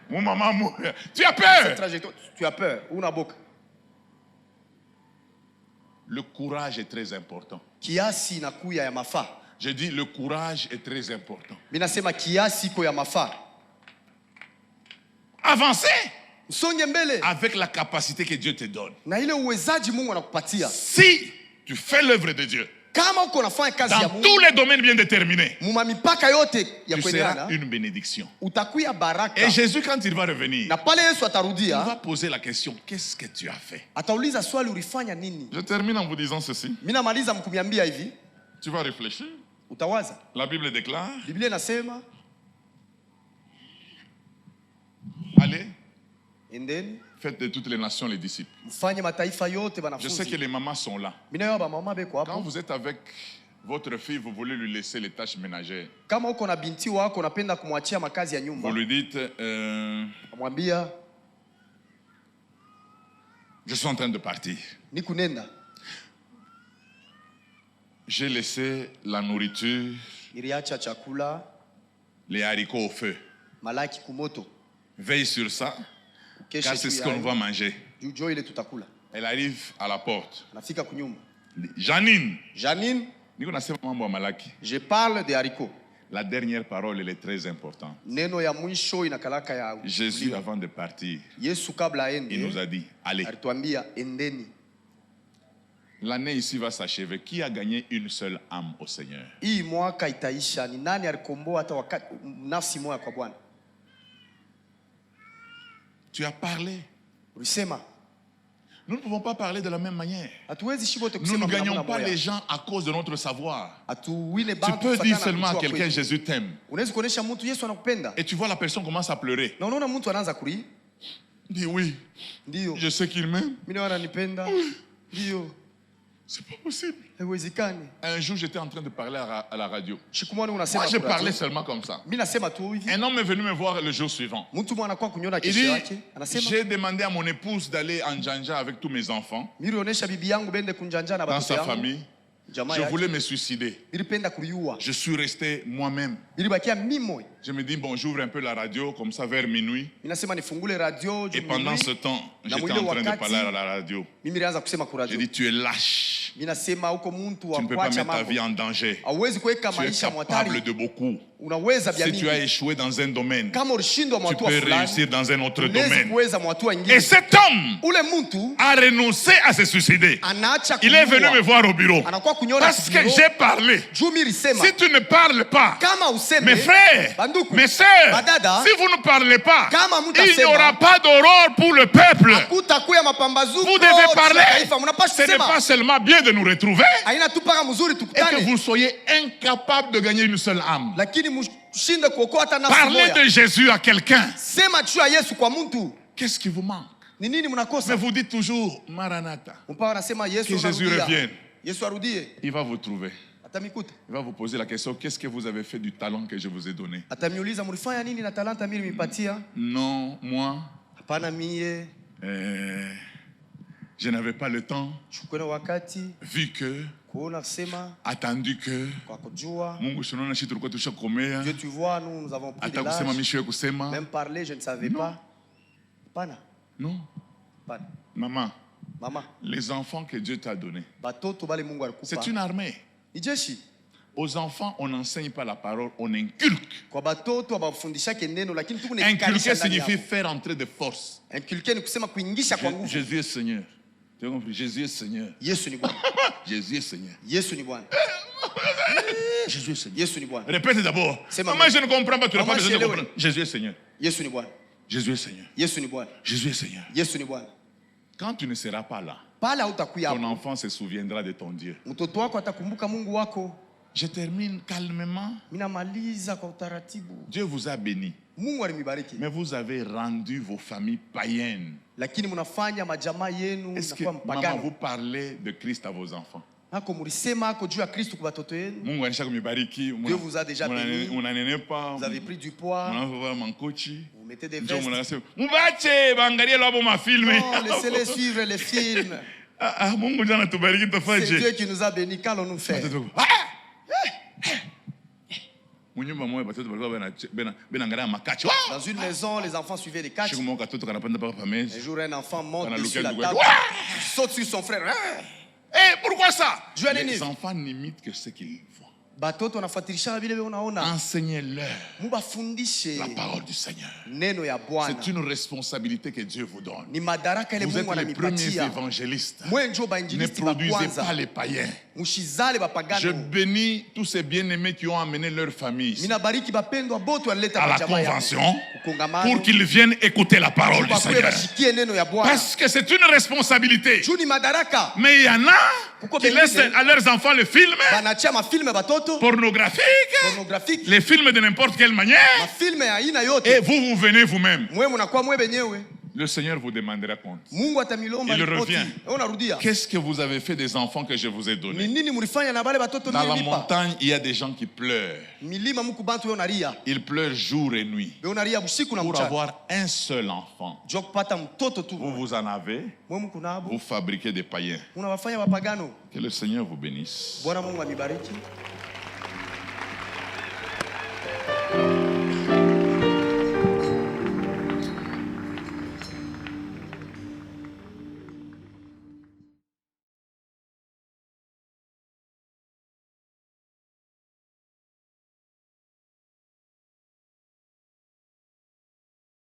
Mon maman. Tu as peur. Tu as peur. Le courage est très important. Je dis le courage est très important. Avancez avec la capacité que Dieu te donne. Si tu fais l'œuvre de Dieu, dans tous les domaines bien déterminés, tu seras une bénédiction. Et Jésus, quand il va revenir, il va poser la question, qu'est-ce que tu as fait? Je termine en vous disant ceci. Tu vas réfléchir. La Bible déclare, allez, faites de toutes les nations les disciples. Je sais que les mamans sont là. Quand vous êtes avec votre fille, vous voulez lui laisser les tâches ménagères. Vous lui dites, je suis en train de partir. J'ai laissé la nourriture, les haricots au feu. Veille sur ça, car c'est ce qu'on va manger. Elle arrive à la porte. Janine, je parle des haricots. La dernière parole, elle est très importante. Jésus, avant de partir, il nous a dit, allez. L'année ici va s'achever. Qui a gagné une seule âme au Seigneur? Tu as parlé. Nous ne pouvons pas parler de la même manière. Nous ne gagnons pas les gens à cause de notre savoir. Tu peux dire seulement à quelqu'un, Jésus t'aime. Et tu vois la personne commence à pleurer. Dis oui. Je sais qu'il m'aime. C'est pas possible. Un jour, j'étais en train de parler à la radio. Moi, je parlais seulement comme ça. Un homme est venu me voir le jour suivant. Il dit, j'ai demandé à mon épouse d'aller en Njanja avec tous mes enfants, dans sa famille. Je voulais me suicider. Je suis resté moi-même. Je me dis, bon, j'ouvre un peu la radio, comme ça, vers minuit. Et pendant ce temps, j'étais en train de parler à la radio. J'ai dit, tu es lâche. Tu ne peux pas mettre ta vie en danger. Tu es capable de beaucoup. Si tu as échoué dans un domaine, tu peux réussir dans un autre domaine. Et cet homme a renoncé à se suicider. Il est venu me voir au bureau. Parce que j'ai parlé. Si tu ne parles pas, mes frères, mes sœurs, si vous ne parlez pas, il n'y aura pas d'aurore pour le peuple. Vous devez parler. Ce n'est pas seulement bien de nous retrouver et que vous soyez incapables de gagner une seule âme. Parlez de Jésus à quelqu'un. Qu'est-ce qui vous manque? Mais vous dites toujours Maranatha. Que Jésus revienne. Il va vous trouver. Il va vous poser la question, qu'est-ce que vous avez fait du talent que je vous ai donné? Non, moi, je n'avais pas le temps, vu que, attendu que, Dieu, tu vois, nous avons pris de l'âge. Même parler, je ne savais pas. Non. Maman, les enfants que Dieu t'a donnés, c'est une armée. Aux enfants, on n'enseigne pas la parole, on inculque. Inculquer signifie faire entrer de force. Jésus est Seigneur. Tu as compris? Jésus est Seigneur. Jésus est Seigneur. Jésus est Seigneur. Répète d'abord. Maman, je ne comprends pas. Tu n'as pas besoin de comprendre. Jésus est Seigneur. Jésus est Seigneur. Jésus est Seigneur. Quand tu ne seras pas là, ton enfant se souviendra de ton Dieu. Je termine calmement. Dieu vous a béni. Mais vous avez rendu vos familles païennes. Est-ce que maman, vous parlez de Christ à vos enfants? Dieu vous a déjà béni. Vous avez pris du poids. Vous mettez des vestes. Non, laissez-les suivre les films. C'est Dieu qui nous a bénis. Qu'allons-nous faire? Dans une maison, les enfants suivaient des catchs. Un jour, un enfant monte dessus la table, saute sur son frère. Et pourquoi ça? Les enfants n'imitent que ce qu'ils voient. Enseignez-leur la parole du Seigneur. C'est une responsabilité que Dieu vous donne. Vous êtes les premiers évangélistes. Ne produisez pas les païens. Je bénis tous ces bien-aimés qui ont amené leur famille à la convention pour qu'ils viennent écouter la parole du Seigneur. Parce que c'est une responsabilité. Mais il y en a qui laissent à leurs enfants le film pornographique, les films de n'importe quelle manière, et vous venez vous-même. Le Seigneur vous demandera compte. Il revient. Qu'est-ce que vous avez fait des enfants que je vous ai donnés? Dans la montagne, il y a des gens qui pleurent. Ils pleurent jour et nuit pour avoir un seul enfant. Vous vous en avez. Vous fabriquez des païens. Que le Seigneur vous bénisse.